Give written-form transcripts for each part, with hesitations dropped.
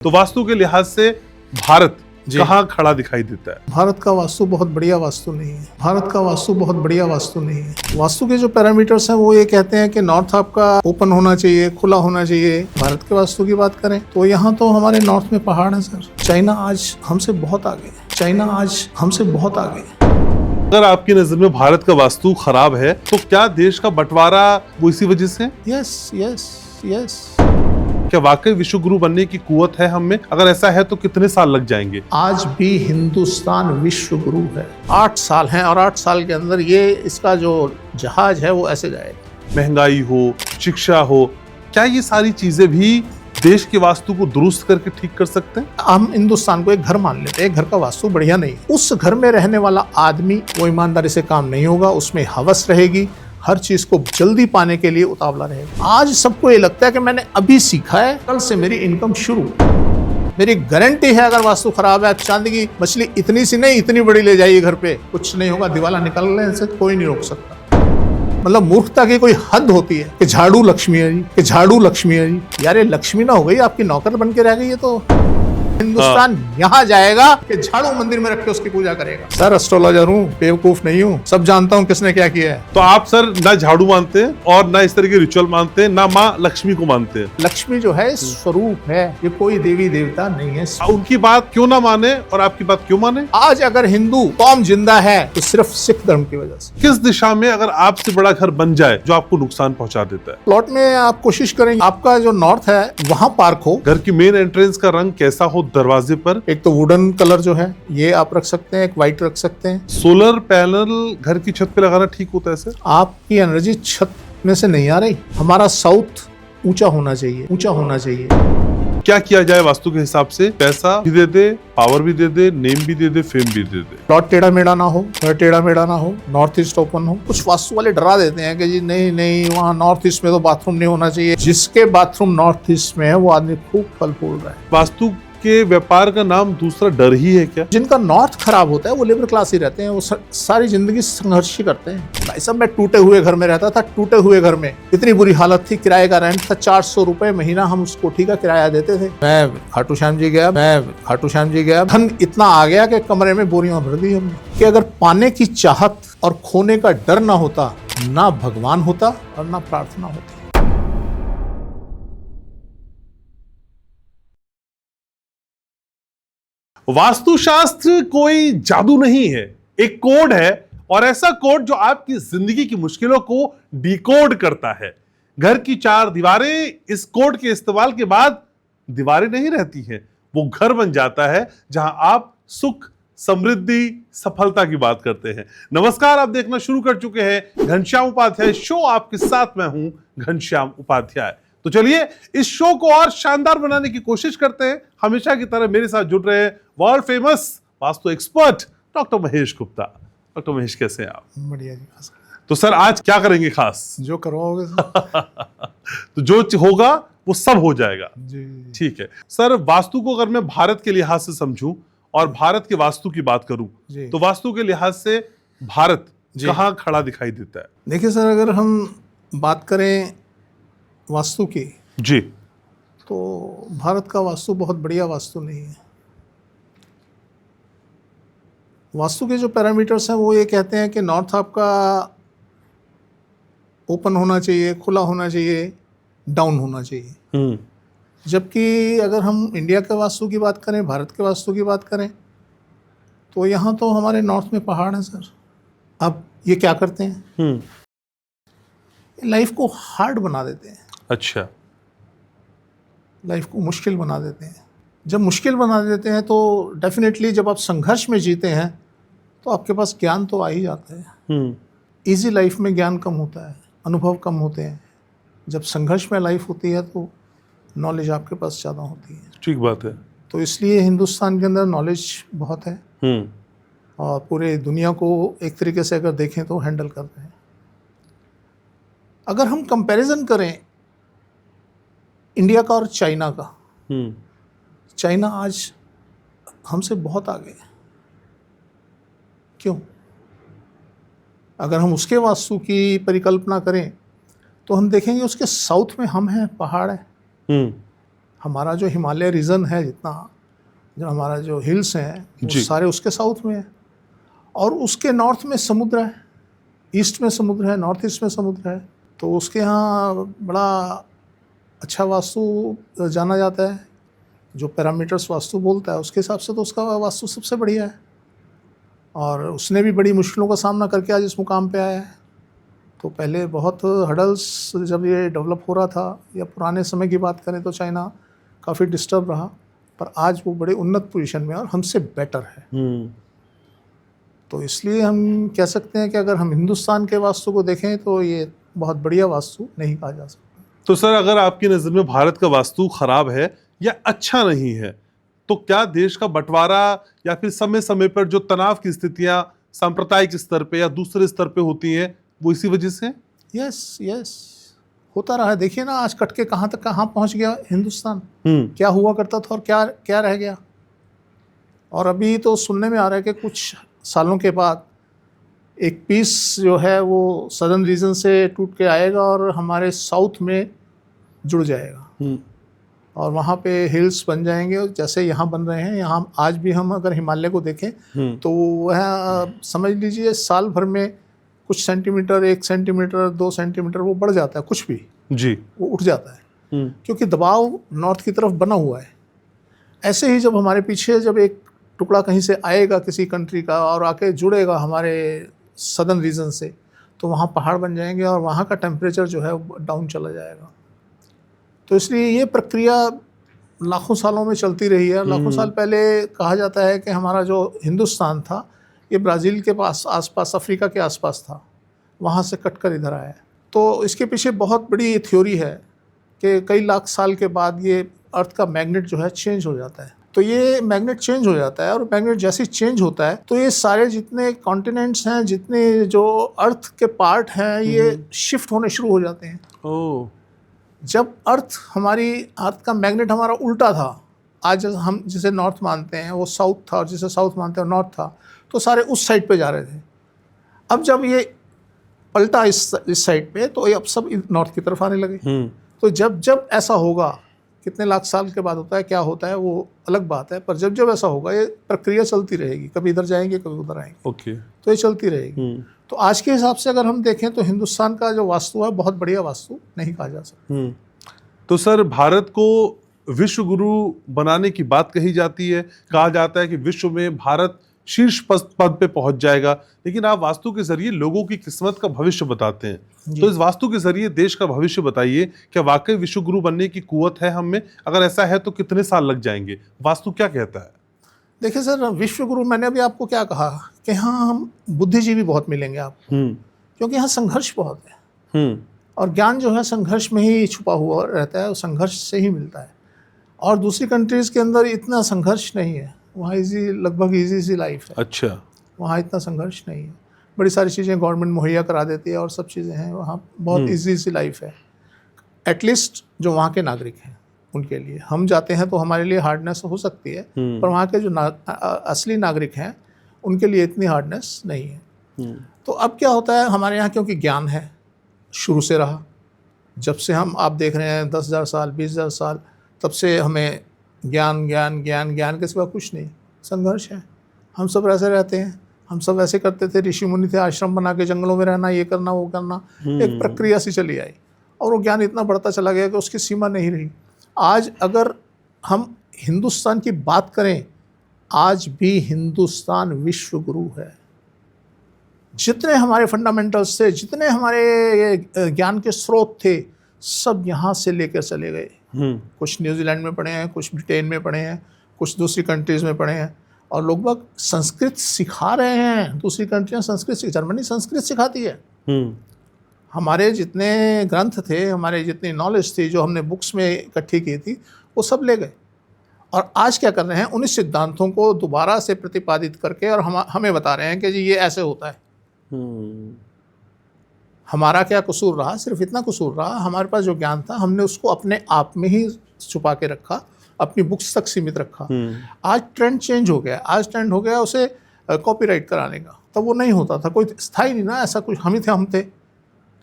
तो वास्तु के लिहाज से भारत कहाँ खड़ा दिखाई देता है? भारत का वास्तु बहुत बढ़िया वास्तु नहीं है। भारत का वास्तु बहुत बढ़िया वास्तु नहीं है। वास्तु के जो पैरामीटर्स हैं वो ये कहते हैं कि नॉर्थ आपका ओपन होना चाहिए, खुला होना चाहिए। भारत के वास्तु की बात करें तो यहाँ तो हमारे नॉर्थ में पहाड़ है सर। चाइना आज हमसे बहुत आगे है। चाइना आज हमसे बहुत आगे है। अगर आपकी नजर में भारत का वास्तु खराब है तो क्या देश का बंटवारा वो इसी वजह से? यस। क्या वाकई विश्व गुरु बनने की कुवत है हम में? अगर ऐसा है तो कितने साल लग जाएंगे? आज भी हिंदुस्तान विश्व गुरु है। 8 साल हैं और 8 साल के अंदर ये इसका जो जहाज है वो ऐसे जाएगा। महंगाई हो, शिक्षा हो, क्या ये सारी चीजें भी देश के वास्तु को दुरुस्त करके ठीक कर सकते हैं? हम हिंदुस्तान को एक घर मान लेते हैं। एक घर का वास्तु बढ़िया नहीं है। उस घर में रहने वाला आदमी वो ईमानदारी से काम नहीं होगा, उसमें हवस रहेगी, हर चीज को जल्दी पाने के लिए उतावला रहेगा। आज सबको ये लगता है कि मैंने अभी सीखा है, कल से मेरी इनकम शुरू। मेरी गारंटी है अगर वास्तु खराब है, चांदी की मछली इतनी सी नहीं इतनी बड़ी ले जाइए घर पे, कुछ नहीं होगा। दिवाला निकलने से कोई नहीं रोक सकता। मतलब मूर्खता की कोई हद होती है कि झाड़ू लक्ष्मी है जी, कि झाड़ू लक्ष्मी है जी। यार ये लक्ष्मी ना हो गई, आपकी नौकर बन के रह गई है। तो हिंदुस्तान यहाँ जाएगा कि झाड़ू मंदिर में रख के उसकी पूजा करेगा। सर एस्ट्रोलॉजर हूँ, बेवकूफ नहीं हूँ, सब जानता हूँ किसने क्या किया है। तो आप सर ना झाड़ू मानते हैं और ना इस तरह के रिचुअल मानते हैं, ना माँ लक्ष्मी को मानते हैं। लक्ष्मी जो है स्वरूप है, ये कोई देवी देवता नहीं है। उनकी बात क्यों ना माने और आपकी बात क्यों माने? आज अगर हिंदू कौम जिंदा है तो सिर्फ सिख धर्म की वजह से। किस दिशा में अगर आपसे बड़ा घर बन जाए जो आपको नुकसान पहुंचा देता है? प्लॉट में आप कोशिश करेंगे आपका जो नॉर्थ है वहाँ पार्क हो। घर की मेन एंट्रेंस का रंग कैसा हो दरवाजे पर? एक तो वुडन कलर जो है ये आप रख सकते हैं, एक व्हाइट रख सकते हैं। सोलर पैनल घर की छत पे लगाना ठीक होता है सर? आपकी एनर्जी छत में से नहीं आ रही। हमारा साउथ ऊंचा होना चाहिए, ऊंचा होना चाहिए। क्या किया जाए वास्तु के हिसाब से? पैसा भी दे दे, पावर भी दे दे, नेम भी दे दे, फेम भी दे दे। प्लॉट टेढ़ा मेढ़ा ना हो, घर टेढ़ा मेढ़ा ना हो, नॉर्थ ईस्ट ओपन हो। कुछ वास्तु वाले डरा देते हैं कि जी नहीं वहाँ नॉर्थ ईस्ट में तो बाथरूम नहीं होना चाहिए। जिसके बाथरूम नॉर्थ ईस्ट में है वो आदमी खूब फल फूल रहा है। वास्तु के व्यापार का नाम दूसरा डर ही है क्या? जिनका नॉर्थ खराब होता है वो लेबर क्लास ही रहते हैं। वो सारी जिंदगी संघर्ष ही करते हैं। भाई साहब मैं टूटे हुए घर में रहता था। टूटे हुए घर में इतनी बुरी हालत थी, किराए का रेंट था 400 रुपए महीना। हम उस कोठी का किराया देते थे। मैं खाटू श्याम जी गया, धन इतना आ गया कि कमरे में बोरियां भर दी हमने। कि अगर पाने की चाहत और खोने का डर ना होता, ना भगवान होता और ना प्रार्थना होती। वास्तुशास्त्र कोई जादू नहीं है, एक कोड है। और ऐसा कोड जो आपकी जिंदगी की मुश्किलों को डिकोड करता है। घर की 4 दीवारें इस कोड के इस्तेमाल के बाद दीवारें नहीं रहती हैं, वो घर बन जाता है जहां आप सुख, समृद्धि, सफलता की बात करते हैं। नमस्कार, आप देखना शुरू कर चुके हैं घनश्याम उपाध्याय शो। आपके साथ मैं हूं घनश्याम उपाध्याय। तो चलिए इस शो को और शानदार बनाने की कोशिश करते हैं। हमेशा की तरह मेरे साथ जुड़ रहे हैं world famous vastu expert doctor Mahesh Gupta. Doctor Mahesh, कैसे हैं आप? बढ़िया जी। तो सर आज क्या करेंगे खास? जो करवाओगे तो जो होगा वो सब हो जाएगा जी। ठीक है सर। वास्तु को अगर मैं भारत के लिहाज से समझूं और भारत के वास्तु की बात करूं तो वास्तु के लिहाज से भारत कहाँ खड़ा दिखाई देता है? देखिए सर, अगर हम बात करें वास्तु की जी तो भारत का वास्तु बहुत बढ़िया वास्तु नहीं है। वास्तु के जो पैरामीटर्स हैं वो ये कहते हैं कि नॉर्थ आपका ओपन होना चाहिए, खुला होना चाहिए, डाउन होना चाहिए। जबकि अगर हम इंडिया के वास्तु की बात करें, भारत के वास्तु की बात करें तो यहाँ तो हमारे नॉर्थ में पहाड़ हैं सर। अब ये क्या करते हैं, लाइफ को हार्ड बना देते हैं। अच्छा, लाइफ को मुश्किल बना देते हैं। जब मुश्किल बना देते हैं तो डेफिनेटली जब आप संघर्ष में जीते हैं तो आपके पास ज्ञान तो आ ही जाता है। इजी लाइफ में ज्ञान कम होता है, अनुभव कम होते हैं। जब संघर्ष में लाइफ होती है तो नॉलेज आपके पास ज़्यादा होती है। ठीक बात है। तो इसलिए हिंदुस्तान के अंदर नॉलेज बहुत है और पूरे दुनिया को एक तरीके से अगर देखें तो हैंडल कर रहे हैं। अगर हम कंपैरिजन करें इंडिया का और चाइना का, चाइना आज हमसे बहुत आगे है। क्यों? अगर हम उसके वास्तु की परिकल्पना करें तो हम देखेंगे उसके साउथ में हम हैं, पहाड़ है। हमारा जो हिमालय रीजन है, जितना जो हमारा जो हिल्स हैं वो जी। सारे उसके साउथ में है, और उसके नॉर्थ में समुद्र है, ईस्ट में समुद्र है, नॉर्थ ईस्ट में समुद्र है। तो उसके यहाँ बड़ा अच्छा वास्तु जाना जाता है, जो पैरामीटर्स वास्तु बोलता है उसके हिसाब से तो उसका वास्तु सबसे बढ़िया है। और उसने भी बड़ी मुश्किलों का सामना करके आज इस मुकाम पे आया है। तो पहले बहुत हडल्स जब ये डेवलप हो रहा था, या पुराने समय की बात करें तो चाइना काफ़ी डिस्टर्ब रहा, पर आज वो बड़े उन्नत पोजीशन में और हमसे बेटर है। तो इसलिए हम कह सकते हैं कि अगर हम हिंदुस्तान के वास्तु को देखें तो ये बहुत बढ़िया वास्तु नहीं कहा जा सकता। तो सर, अगर आपकी नज़र में भारत का वास्तु खराब है या अच्छा नहीं है, तो क्या देश का बंटवारा या फिर समय समय पर जो तनाव की स्थितियां सांप्रदायिक स्तर पे या दूसरे स्तर पे होती हैं, वो इसी वजह से? यस यस, होता रहा है। देखिए ना, आज कट के कहाँ तक कहाँ पहुँच गया हिंदुस्तान। क्या हुआ करता था और क्या क्या रह गया। और अभी तो सुनने में आ रहा है कि कुछ सालों के बाद एक पीस जो है वो सदर्न रीजन से टूट के आएगा और हमारे साउथ में जुड़ जाएगा, और वहाँ पे हिल्स बन जाएंगे, और जैसे यहाँ बन रहे हैं। यहाँ आज भी हम अगर हिमालय को देखें तो वह समझ लीजिए साल भर में कुछ सेंटीमीटर, 1 सेंटीमीटर, 2 सेंटीमीटर वो बढ़ जाता है, कुछ भी जी, वो उठ जाता है, क्योंकि दबाव नॉर्थ की तरफ बना हुआ है। ऐसे ही जब हमारे पीछे जब एक टुकड़ा कहीं से आएगा किसी कंट्री का और आके जुड़ेगा हमारे सदर्न रीजन से, तो वहाँ पहाड़ बन जाएंगे और वहाँ का टेम्परेचर जो है वो डाउन चला जाएगा। तो इसलिए ये प्रक्रिया लाखों सालों में चलती रही है। लाखों साल पहले कहा जाता है कि हमारा जो हिंदुस्तान था ये ब्राज़ील के पास आसपास, अफ्रीका के आसपास था, वहाँ से कटकर इधर आया है। तो इसके पीछे बहुत बड़ी थ्योरी है कि कई लाख साल के बाद ये अर्थ का मैग्नेट जो है चेंज हो जाता है। तो ये मैग्नेट चेंज हो जाता है, और मैग्नेट जैसे चेंज होता है तो ये सारे जितने कॉन्टिनेंट्स हैं, जितने जो अर्थ के पार्ट हैं, ये शिफ्ट होने शुरू हो जाते हैं। ओह, जब अर्थ का मैग्नेट हमारा उल्टा था, आज हम जिसे नॉर्थ मानते हैं वो साउथ था, और जिसे साउथ मानते हैं नॉर्थ था, तो सारे उस साइड पे जा रहे थे। अब जब ये पलटा इस साइड पे, तो ये अब सब नॉर्थ की तरफ आने लगे। तो जब ऐसा होगा, कितने लाख साल के बाद होता है, क्या होता है वो अलग बात है, पर जब ऐसा होगा ये प्रक्रिया चलती रहेगी, कभी इधर जाएंगे कभी उधर आएंगे। ओके। तो ये चलती रहेगी। तो आज के हिसाब से अगर हम देखें तो हिंदुस्तान का जो वास्तु है बहुत बढ़िया वास्तु नहीं कहा जा सकता। तो सर, भारत को विश्व गुरु बनाने की बात कही जाती है, कहा जाता है कि विश्व में भारत शीर्ष पद पे पहुंच जाएगा, लेकिन आप वास्तु के जरिए लोगों की किस्मत का भविष्य बताते हैं। तो इस वास्तु के जरिए देश का भविष्य बताइए, क्या वाकई विश्व गुरु बनने की कुवत है हम में? अगर ऐसा है तो कितने साल लग जाएंगे? वास्तु क्या कहता है? देखिए सर, विश्व गुरु, मैंने अभी आपको क्या कहा कि हाँ, हम बुद्धिजीवी बहुत मिलेंगे आपको, क्योंकि यहाँ संघर्ष बहुत है, और ज्ञान जो है संघर्ष में ही छुपा हुआ रहता है, और संघर्ष से ही मिलता है। और दूसरी कंट्रीज़ के अंदर इतना संघर्ष नहीं है, वहाँ लगभग ईजी सी लाइफ है। अच्छा, वहाँ इतना संघर्ष नहीं है, बड़ी सारी चीज़ें गवर्नमेंट मुहैया करा देती है और सब चीज़ें हैं, वहाँ बहुत ईजी सी लाइफ है, एटलीस्ट जो वहाँ के नागरिक हैं उनके लिए। हम जाते हैं तो हमारे लिए हार्डनेस हो सकती है, पर वहाँ के जो असली नागरिक हैं उनके लिए इतनी हार्डनेस नहीं है। तो अब क्या होता है, हमारे यहाँ क्योंकि ज्ञान है, शुरू से रहा, जब से हम आप देख रहे हैं 10,000 साल 20,000 साल, तब से हमें ज्ञान ज्ञान ज्ञान ज्ञान के सिवा कुछ नहीं, संघर्ष है। हम सब ऐसे रहते हैं, हम सब ऐसे करते थे, ऋषि मुनि थे, आश्रम बना के जंगलों में रहना, ये करना वो करना, एक प्रक्रिया सी चली आई, और वो ज्ञान इतना बढ़ता चला गया कि उसकी सीमा नहीं रही। आज अगर हम हिंदुस्तान की बात करें, आज भी हिंदुस्तान विश्व गुरु है। जितने हमारे फंडामेंटल्स थे, जितने हमारे ज्ञान के स्रोत थे, सब यहाँ से लेकर चले गए। कुछ न्यूजीलैंड में पढ़े हैं, कुछ ब्रिटेन में पढ़े हैं, कुछ दूसरी कंट्रीज़ में पढ़े हैं, और लोग संस्कृत सिखा रहे हैं। दूसरी कंट्रियाँ जर्मनी संस्कृत सिखाती है। हमारे जितने ग्रंथ थे, हमारे जितनी नॉलेज थी, जो हमने बुक्स में इकट्ठी की थी, वो सब ले गए, और आज क्या कर रहे हैं, उन्हीं सिद्धांतों को दोबारा से प्रतिपादित करके और हमें बता रहे हैं कि जी ये ऐसे होता है। हमारा क्या कसूर रहा? सिर्फ इतना कसूर रहा, हमारे पास जो ज्ञान था हमने उसको अपने आप में ही छुपा के रखा, अपनी बुक्स तक सीमित रखा। आज ट्रेंड चेंज हो गया, आज ट्रेंड हो गया उसे कॉपीराइट कराने का। तब वो नहीं होता था, कोई था ही नहीं ना ऐसा कुछ, हम ही थे, हम थे।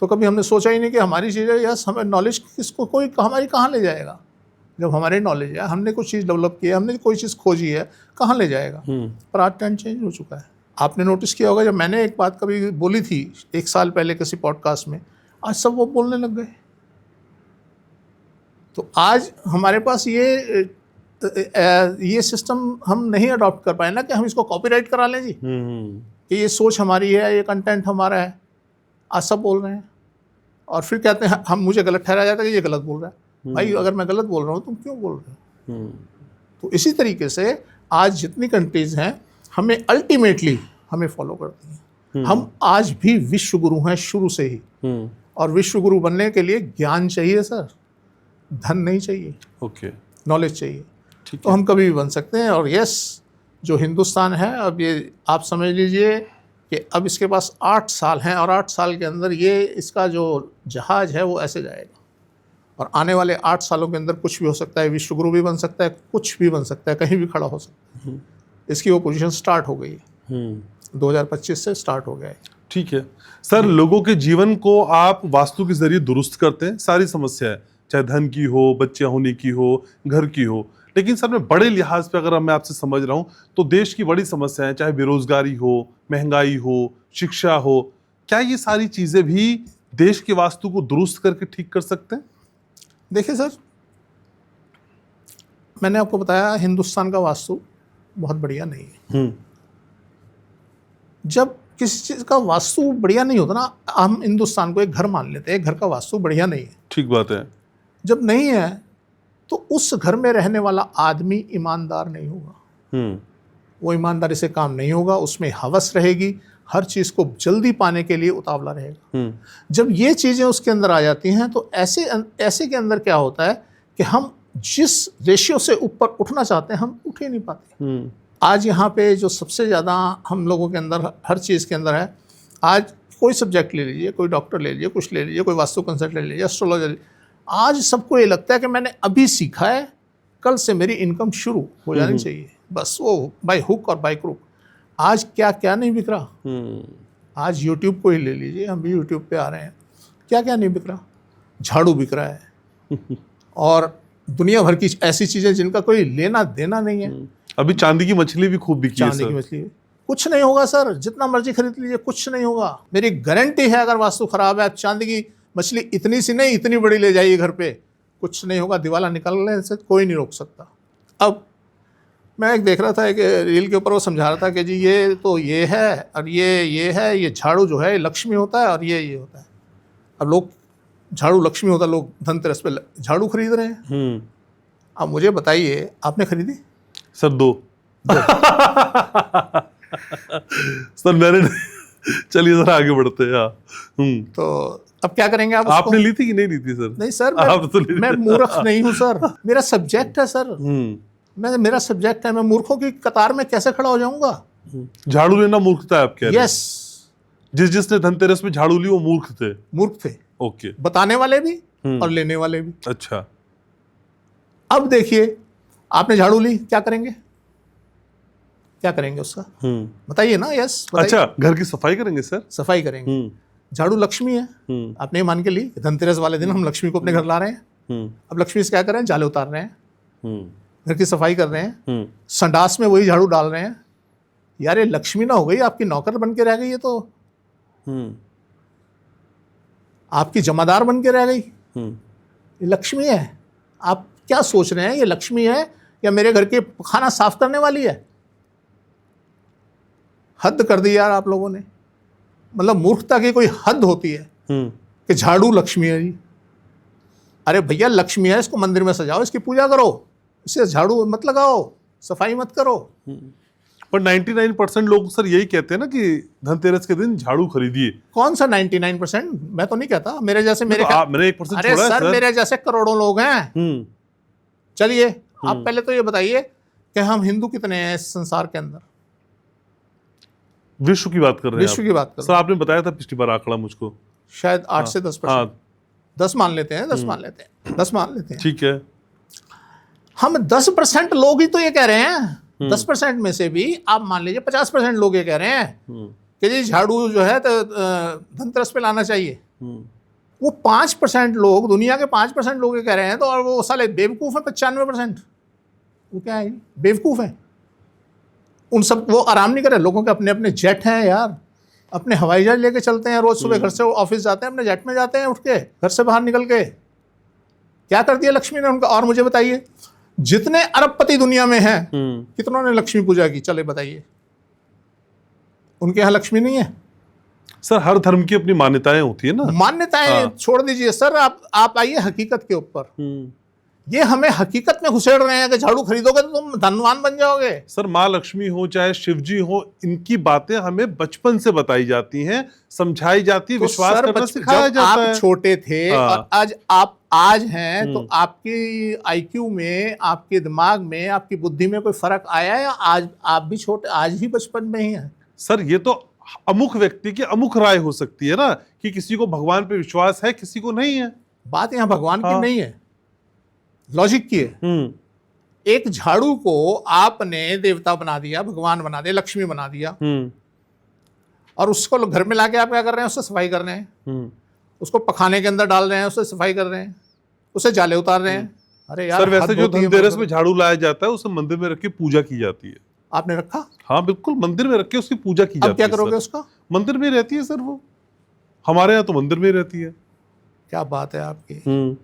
तो कभी हमने सोचा ही नहीं कि हमारी चीज़ें या हमें नॉलेज किसको कोई हमारी कहाँ ले जाएगा। जब हमारे नॉलेज है, हमने कुछ चीज़ डेवलप की है, हमने कोई चीज़ खोजी है, कहाँ ले जाएगा? पर आज ट्रेंड चेंज हो चुका है। आपने नोटिस किया होगा, जब मैंने एक बात कभी बोली थी 1 साल पहले किसी पॉडकास्ट में, आज सब वो बोलने लग गए। तो आज हमारे पास ये सिस्टम हम नहीं अडॉप्ट कर पाए ना कि हम इसको कॉपीराइट करा लें जी, कि ये सोच हमारी है, ये कंटेंट हमारा है। आज सब बोल रहे हैं और फिर कहते हैं हम, मुझे गलत ठहराया जाता है कि ये गलत बोल रहा है। भाई अगर मैं गलत बोल रहा हूँ तुम क्यों बोल रहे हो? तो इसी तरीके से आज जितनी कंट्रीज हैं हमें अल्टीमेटली हमें फॉलो करती हैं। हम आज भी विश्व गुरु हैं शुरू से ही, और विश्व गुरु बनने के लिए ज्ञान चाहिए सर, धन नहीं चाहिए। ओके, नॉलेज चाहिए। तो हम कभी भी बन सकते हैं। और यस, जो हिंदुस्तान है, अब ये आप समझ लीजिए कि अब इसके पास 8 साल हैं, और 8 साल के अंदर ये इसका जो जहाज है वो ऐसे जाएगा, और आने वाले 8 सालों के अंदर कुछ भी हो सकता है। विश्व गुरु भी बन सकता है, कुछ भी बन सकता है, कहीं भी खड़ा हो सकता है। इसकी वो पोजीशन स्टार्ट हो गई है, 2025 से स्टार्ट हो गया है। ठीक है सर, लोगों के जीवन को आप वास्तु के जरिए दुरुस्त करते हैं, सारी समस्या है, चाहे धन की हो, बच्चे होने की हो, घर की हो। लेकिन सर मैं बड़े लिहाज पे अगर मैं आपसे समझ रहा हूँ तो देश की बड़ी समस्याएं, चाहे बेरोजगारी हो, महंगाई हो, शिक्षा हो, क्या ये सारी चीजें भी देश के वास्तु को दुरुस्त करके ठीक कर सकते हैं? देखिए सर, मैंने आपको बताया हिंदुस्तान का वास्तु बहुत बढ़िया नहीं है। जब किसी चीज़ का वास्तु बढ़िया नहीं होता ना, हम हिंदुस्तान को एक घर मान लेते हैं, एक घर का वास्तु बढ़िया नहीं है। ठीक बात है। जब नहीं है तो उस घर में रहने वाला आदमी ईमानदार नहीं होगा, वो ईमानदारी से काम नहीं होगा, उसमें हवस रहेगी, हर चीज़ को जल्दी पाने के लिए उतावला रहेगा। जब ये चीज़ें उसके अंदर आ जाती हैं तो ऐसे के अंदर क्या होता है कि हम जिस रेशियो से ऊपर उठना चाहते हैं हम उठ ही नहीं पाते। आज यहाँ पे जो सबसे ज़्यादा हम लोगों के अंदर हर चीज़ के अंदर है, आज कोई सब्जेक्ट ले लीजिए, कोई डॉक्टर ले लीजिए, कुछ ले लीजिए, कोई वास्तु कंसल्ट ले लीजिए, एस्ट्रोलॉजर, आज सबको ये लगता है कि मैंने अभी सीखा है, कल से मेरी इनकम शुरू हो जानी चाहिए, बस वो बाय हुक और बाय क्रुक। आज क्या क्या नहीं बिक रहा। आज यूट्यूब को ही ले लीजिए, हम भी यूट्यूब पे आ रहे हैं, क्या क्या नहीं बिक रहा। झाड़ू बिक रहा है और दुनिया भर की ऐसी चीज़ें जिनका कोई लेना देना नहीं है। अभी चांदी की मछली भी खूब बिकी है। चांदी की मछली कुछ नहीं होगा सर, जितना मर्जी खरीद लीजिए, कुछ नहीं होगा। मेरी गारंटी है, अगर वास्तु खराब है, आप चांदी की मछली इतनी सी नहीं इतनी बड़ी ले जाइए घर पे, कुछ नहीं होगा, दिवाला निकलने से कोई नहीं रोक सकता। अब मैं एक देख रहा था, एक रील के ऊपर वो समझा रहा था कि जी ये तो ये है और ये है, ये झाड़ू जो है लक्ष्मी होता है और ये होता है। अब लोग झाड़ू लक्ष्मी होता है, लोग धनतेरस पे झाड़ू खरीद रहे हैं। अब मुझे बताइए, आपने खरीदी? सर 2 सर मैंने चलिए सर आगे बढ़ते हैं। तो अब क्या करेंगे आप? आपने ली थी कि नहीं ली थी सर? नहीं सर, तो मैं मूर्ख नहीं हूँ सर, मेरा सब्जेक्ट है सर। मेरा सब्जेक्ट है, मैं मूर्खों की कतार में कैसे खड़ा हो जाऊंगा? झाड़ू लेना मूर्खता है आप कह रहे हैं? यस। जिसने धनतेरस में झाड़ू ली वो मूर्ख थे? मूर्ख थे। ओके। बताने वाले भी और लेने वाले भी। अच्छा। अब देखिए, आपने झाड़ू ली, क्या करेंगे? क्या करेंगे उसका? बताइए ना। यस बताइए। अच्छा, घर की सफाई करेंगे सर? सफाई करेंगे। झाड़ू लक्ष्मी है, आपने मान के ली धनतेरस वाले दिन हम लक्ष्मी को अपने घर ला रहे हैं। अब लक्ष्मी से क्या कर रहे हैं? जाले उतार रहे हैं, घर की सफाई कर रहे हैं, संडास में वही झाड़ू डाल रहे हैं। यार ये लक्ष्मी ना हो गई, आपकी नौकर बन के रह गई, ये तो आपकी जमादार बन के रह गई। ये लक्ष्मी है। आप क्या सोच रहे हैं, ये लक्ष्मी है या मेरे घर के खाना साफ करने वाली है? हद कर दी यार आप लोगों ने। मतलब मूर्खता की कोई हद होती है कि झाड़ू लक्ष्मी है जी। अरे भैया लक्ष्मी है, इसको मंदिर में सजाओ, इसकी पूजा करो, इसे झाड़ू मत लगाओ, सफाई मत करो। पर 99% लोग सर यही कहते हैं ना कि धनतेरस के दिन झाड़ू खरीदिए। कौन सा 99%? मैं तो नहीं कहता, मेरे जैसे मेरे 1% अरे सर मेरे जैसे करोड़ों लोग हैं। चलिए आप पहले तो ये बताइए कि हम हिंदू कितने हैं इस संसार के अंदर? विश्व की बात कर रहे हैं? विश्व की बात कर रहे हैं। सर आपने बताया था पिछली बार आंकड़ा मुझको, शायद 8 से 10%। 10 मान लेते हैं, 10 मान लेते हैं, 10 मान लेते हैं। ठीक है। हम 10% लोग ही तो ये कह रहे हैं। 10% में से भी आप मान लीजिए 50% लोग ये कह रहे हैं कि जी झाड़ू जो है तो धनतेरस पे लाना चाहिए। वो 5% लोग, दुनिया के 5% लोग ये कह रहे हैं, तो और वो साले बेवकूफ़ है 95%। वो क्या है, बेवकूफ़ है। उन सब वो आराम नहीं कर रहे। लोगों के अपने अपने जेट हैं यार, अपने हवाई जहाज लेके चलते हैं, रोज सुबह घर से ऑफिस जाते हैं, अपने जेट में जाते हैं, उठ के घर से बाहर निकल के। क्या कर दिया लक्ष्मी ने उनका? और मुझे बताइए, जितने अरबपति दुनिया में हैं, कितनों ने लक्ष्मी पूजा की? चले बताइए, उनके यहाँ लक्ष्मी नहीं है? सर हर धर्म की अपनी मान्यताएं होती है ना। मान्यताएं छोड़ दीजिए सर, आप आइए हकीकत के ऊपर। ये हमें हकीकत में घुसेड़ रहे हैं कि झाड़ू खरीदोगे तो तुम धनवान बन जाओगे। सर माँ लक्ष्मी हो चाहे शिव जी हो, इनकी बातें हमें बचपन से बताई जाती हैं, समझाई जाती है, तो विश्वास करना सिखाया जब जाता है। आप छोटे थे और आज आप हैं, तो आपकी आईक्यू में, आपके दिमाग में, आपकी बुद्धि में कोई फर्क आया है? आज आप भी छोटे, आज ही बचपन में ही हैं। सर ये तो अमुक व्यक्ति की अमुक राय हो सकती है ना, कि किसी को भगवान पे विश्वास है, किसी को नहीं है। बात यहाँ भगवान की नहीं है, लॉजिक की है। एक झाड़ू को आपने देवता बना दिया, भगवान बना दिया, लक्ष्मी बना दिया, और उसको घर में लाके आप क्या कर रहे हैं? उससे सफाई कर रहे हैं, उसको पखाने के अंदर डाल रहे हैं, उससे सफाई कर रहे हैं, उससे जाले उतार रहे हैं। अरे यार सर वैसे जो धनतेरस में झाड़ू लाया जाता है, उसे मंदिर में रख के पूजा की जाती है। आपने रखा? हाँ बिल्कुल, मंदिर में रख के उसकी पूजा की जाती है। अब क्या करोगे उसका? मंदिर में रहती है सर, वो हमारे यहाँ तो मंदिर में रहती है। क्या बात है आपकी,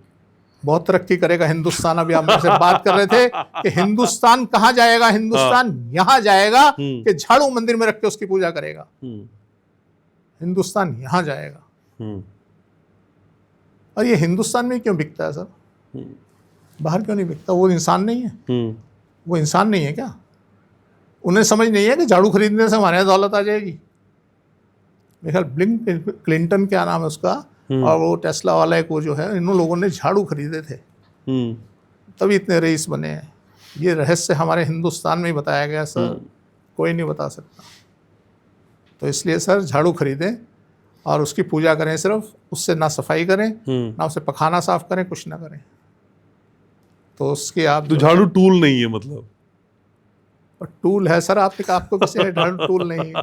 बहुत तरक्की करेगा हिंदुस्तान। अभी आप मुझसे बात कर रहे थे कि हिंदुस्तान कहाँ जाएगा, हिंदुस्तान यहाँ जाएगा कि झाड़ू मंदिर में रख के उसकी पूजा करेगा। हिंदुस्तान यहाँ जाएगा। और ये हिंदुस्तान में क्यों बिकता है सर? बाहर क्यों नहीं बिकता? वो इंसान नहीं है? वो इंसान नहीं है क्या? उन्हें समझ नहीं है कि झाड़ू खरीदने से हमारे यहाँ दौलत आ जाएगी। मेरे ख्याल बिल क्लिंटन, क्या नाम है उसका, और वो टेस्ला वाला एक वो जो है, इन लोगों ने झाड़ू खरीदे थे, तभी इतने रईस बने हैं। ये रहस्य हमारे हिंदुस्तान में ही बताया गया सर, कोई नहीं बता सकता। तो इसलिए सर झाड़ू खरीदें और उसकी पूजा करें, सिर्फ उससे ना सफाई करें, ना उसे पखाना साफ करें, कुछ ना करें। तो उसकी आप तो झाड़ू टूल नहीं है मतलब? टूल है सर, आपको किसी झाड़ू टूल नहीं है।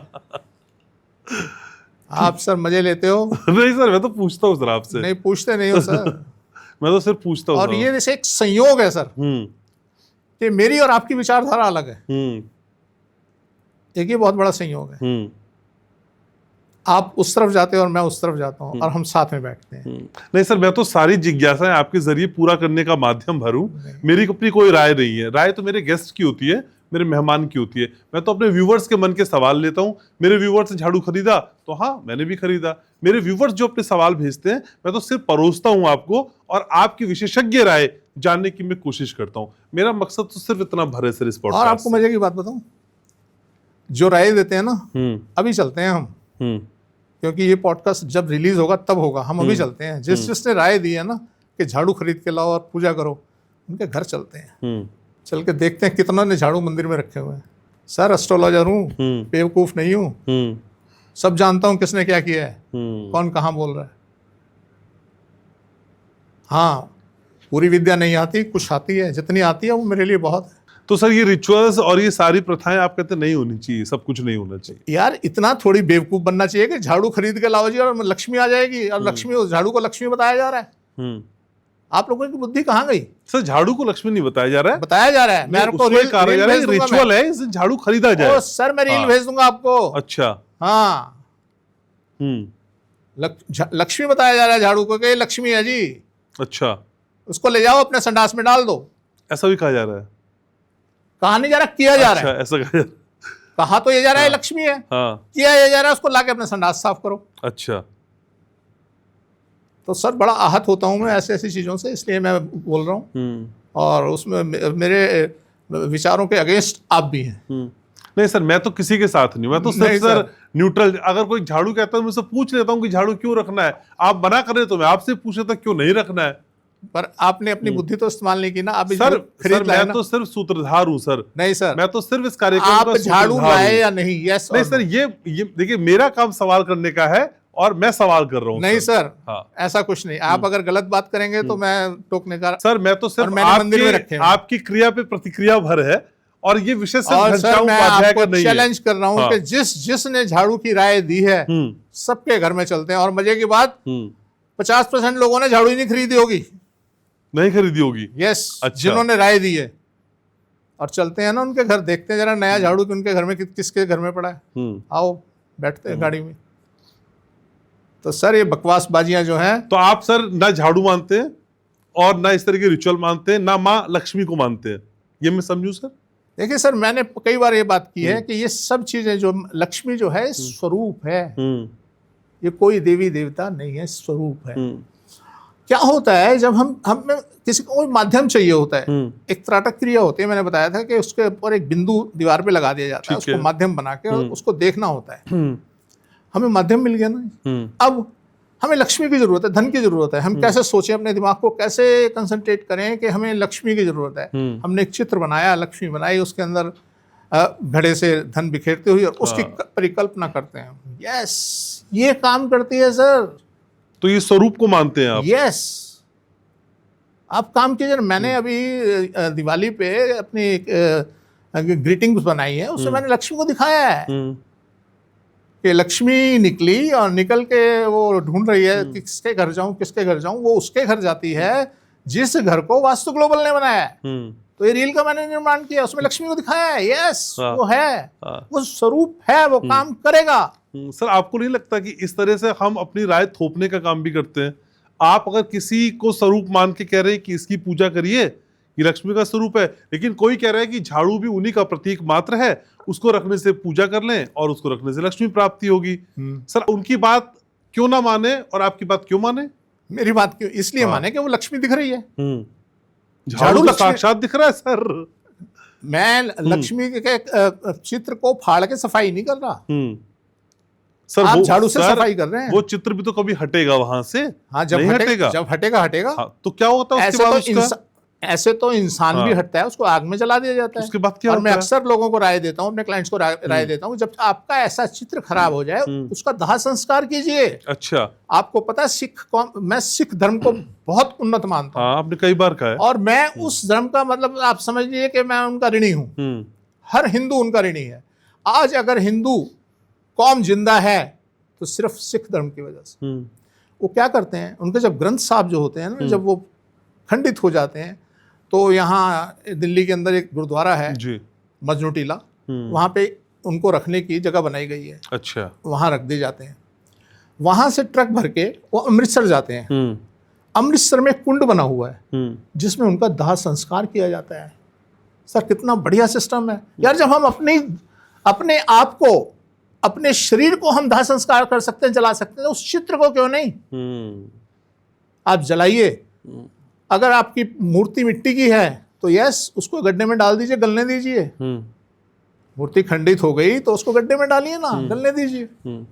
आप सर मजे लेते हो। नहीं सर, मैं तो पूछता हूँ सर आपसे। नहीं पूछते नहीं हो सर। मैं तो सिर्फ पूछता हूँ। और ये जैसे एक संयोग है सर, कि मेरी और आपकी विचारधारा अलग है, एक ये बहुत बड़ा संयोग है। आप उस तरफ जाते हो और मैं उस तरफ जाता हूँ, और हम साथ में बैठते हैं। नहीं सर, मैं तो सारी जिज्ञासाएं आपके जरिए पूरा करने का माध्यम भरूं। मेरी अपनी कोई राय नहीं है। राय तो मेरे गेस्ट की होती है, मेरे मेहमान की होती है। मैं तो अपने व्यूवर्स के मन के सवाल लेता हूं। मेरे व्यूवर्स ने झाड़ू खरीदा तो हाँ, मैंने भी खरीदा। मेरे व्यूवर्स जो अपने सवाल भेजते हैं, मैं तो सिर्फ परोसता हूं आपको, और आपकी विशेषज्ञ राय जानने की मैं कोशिश करता हूं। मेरा मकसद तो सिर्फ इतना भर है सर इस पॉडकास्ट। और आपको मजे की बात बताऊं, जो राय देते हैं ना, अभी चलते हैं हम, क्योंकि ये पॉडकास्ट जब रिलीज होगा तब होगा। हम अभी चलते हैं। जिसने राय दी है ना कि झाड़ू खरीद के लाओ और पूजा करो, उनके घर चलते हैं, चल के देखते हैं कितना ने झाड़ू मंदिर में रखे हुए हैं। सर एस्ट्रोलॉजर हूँ, बेवकूफ नहीं हूँ, सब जानता हूँ किसने क्या किया है, कौन कहाँ बोल रहा है। हाँ, पूरी विद्या नहीं आती, कुछ आती है, जितनी आती है वो मेरे लिए बहुत है। तो सर ये रिचुअल्स और ये सारी प्रथाएं आप कहते नहीं होनी चाहिए, सब कुछ नहीं होना चाहिए? यार इतना थोड़ी बेवकूफ बनना चाहिए कि झाड़ू खरीद के लाओ जी और लक्ष्मी आ जाएगी, और लक्ष्मी, उस झाड़ू को लक्ष्मी बताया जा रहा है। आप लोगों की बुद्धि कहाँ गई? सर झाड़ू को लक्ष्मी नहीं बताया जा रहा है, बताया जा रहा है। मैं आपको रिचुअल है, इसे झाड़ू खरीदा जाए। सर मैं रील भेज दूंगा आपको। अच्छा, हाँ, लक्ष्मी बताया जा रहा है झाड़ू को, कि लक्ष्मी है जी। अच्छा, उसको ले जाओ अपने संडास में डाल दो। ऐसा भी कहा जा रहा है? कहा नहीं जा रहा, किया जा रहा है। ऐसा कहा तो ये जा रहा है लक्ष्मी है, किया ये जा रहा है उसको लाके अपने संडास साफ करो। अच्छा, तो सर बड़ा आहत होता हूं मैं ऐसी चीजों से, इसलिए मैं बोल रहा हूँ। और उसमें मेरे विचारों के अगेंस्ट आप भी हैं। नहीं सर, मैं तो किसी के साथ नहीं, मैं तो सिर्फ सर न्यूट्रल। अगर कोई झाड़ू कहता है, मैं उससे पूछ लेता हूँ कि झाड़ू क्यों रखना है। आप मना कर रहे तो मैं आपसे पूछ लेता क्यों नहीं रखना है। पर आपने अपनी बुद्धि तो इस्तेमाल नहीं की ना। आप सर मैं तो सिर्फ सूत्रधार हूँ सर। नहीं सर, मैं तो सिर्फ इस कार्यक्रम आप झाड़ू लाए या नहीं? यस नहीं सर, ये देखिए, मेरा काम सवाल करने का है और मैं सवाल कर रहा हूँ। नहीं सर, ऐसा कुछ नहीं। आप अगर गलत बात करेंगे तो मैं टोकने का। सर मैं तो सिर्फ आपकी क्रिया पे प्रतिक्रिया भर है, और ये विषय चैलेंज कर रहा हूँ कि जिसने झाड़ू की राय दी है, सबके घर में चलते हैं। और मजे की बात, 50% लोगों ने झाड़ू ही नहीं खरीदी होगी। नहीं खरीदी होगी। यस, अच्छा। जिन्होंने राय दी है। और चलते हैं ना उनके घर, देखते हैं जरा नया झाड़ू कि उनके घर में किसके घर में पड़ा है। आओ बैठते हैं गाड़ी में। तो सर ये बकवासबाजियां जो हैं, तो आप सर ना झाड़ू मानते हैं और ना इस तरह के रिचुअल मानते हैं, ना माँ लक्ष्मी को मानते हैं, ये मैं समझूं सर? देखिए सर, मैंने कई बार ये बात की है कि ये सब चीजें जो लक्ष्मी जो है स्वरूप है, ये कोई देवी देवता नहीं है, स्वरूप है। क्या होता है जब हमें किसी को कोई माध्यम चाहिए होता है, एक त्राटक क्रिया होती है, मैंने बताया था कि उसके ऊपर एक बिंदु दीवार पे लगा दिया जाता है, उसको माध्यम बना के और उसको देखना होता है। हमें माध्यम मिल गया ना, अब हमें लक्ष्मी की जरूरत है, धन की जरूरत है। हम कैसे सोचें, अपने दिमाग को कैसे कंसंट्रेट करें कि हमें लक्ष्मी की जरूरत है। हमने एक चित्र बनाया, लक्ष्मी बनाई, उसके अंदर घड़े से धन बिखेरते हुए और उसकी परिकल्पना करते हैं। यस, ये काम करती है सर। तो ये स्वरूप को मानते हैं आप? यस, आप काम कीजिए। मैंने अभी दिवाली पे अपनी ग्रीटिंग्स बनाई है, उसमें मैंने लक्ष्मी को दिखाया है कि लक्ष्मी निकली और निकल के वो ढूंढ रही है कि किसके घर जाऊं, किसके घर जाऊं। वो उसके घर जाती है जिस घर को वास्तु ग्लोबल ने बनाया है। तो ये रील का मैंने निर्माण किया, उसमें लक्ष्मी को दिखाया है। यस, वो है, वो स्वरूप है, वो काम करेगा। सर आपको नहीं लगता कि इस तरह से हम अपनी राय थोपने का काम भी करते हैं? आप अगर किसी को स्वरूप मान के कह रहे हैं कि इसकी पूजा करिए, ये लक्ष्मी का स्वरूप है, लेकिन कोई कह रहा है कि झाड़ू भी उन्हीं का प्रतीक मात्र है, उसको रखने से पूजा कर लें और उसको रखने से लक्ष्मी प्राप्ति होगी। सर उनकी बात क्यों ना माने और आपकी बात क्यों माने? मेरी बात क्यों इसलिए माने कि वो लक्ष्मी दिख रही है। झाड़ू तो साक्षात दिख रहा है सर। मैं लक्ष्मी के चित्र को फाड़ के सफाई नहीं कर रहा सर, आप झाड़ू से सफाई कर रहे हैं। वो चित्र भी तो कभी हटेगा वहां से। हाँ, जब हटेगा, जब हटेगा। हाँ, तो क्या होता है उसके बाद उसका? ऐसे तो इंसान भी हटता है, उसको आग में जला दिया जाता है। उसके बाद क्या और होता मैं है? अक्सर लोगों को राय देता हूँ, अपने क्लाइंट्स को राय देता हूँ, जब आपका ऐसा चित्र खराब हो जाए उसका दाह संस्कार कीजिए। अच्छा, आपको पता है मैं सिख धर्म को बहुत उन्नत मानता हूँ। हाँ, आपने कई बार कहा है। और मैं उस धर्म का मतलब आप समझ लीजिए कि मैं उनका ऋणी हूँ। हर हिंदू उनका ऋणी है। आज अगर हिंदू कौम जिंदा है तो सिर्फ सिख धर्म की वजह से। वो क्या करते हैं, उनके जब ग्रंथ साहब जो होते हैं ना, जब वो खंडित हो जाते हैं, तो यहाँ दिल्ली के अंदर एक गुरुद्वारा है मजनू टीला, वहाँ पे उनको रखने की जगह बनाई गई है। अच्छा, वहाँ रख दिए जाते हैं। वहाँ से ट्रक भर के वो अमृतसर जाते हैं। अमृतसर में एक कुंड बना हुआ है जिसमें उनका दाह संस्कार किया जाता है। सर कितना बढ़िया सिस्टम है यार। जब हम अपने आप को, अपने शरीर को हम दाह संस्कार कर सकते हैं, जला सकते हैं, तो उस चित्र को क्यों नहीं? आप जलाइए। अगर आपकी मूर्ति मिट्टी की है तो यस, उसको गड्ढे में डाल दीजिए, गलने दीजिए। मूर्ति खंडित हो गई तो उसको गड्ढे में डालिए ना, गलने दीजिए।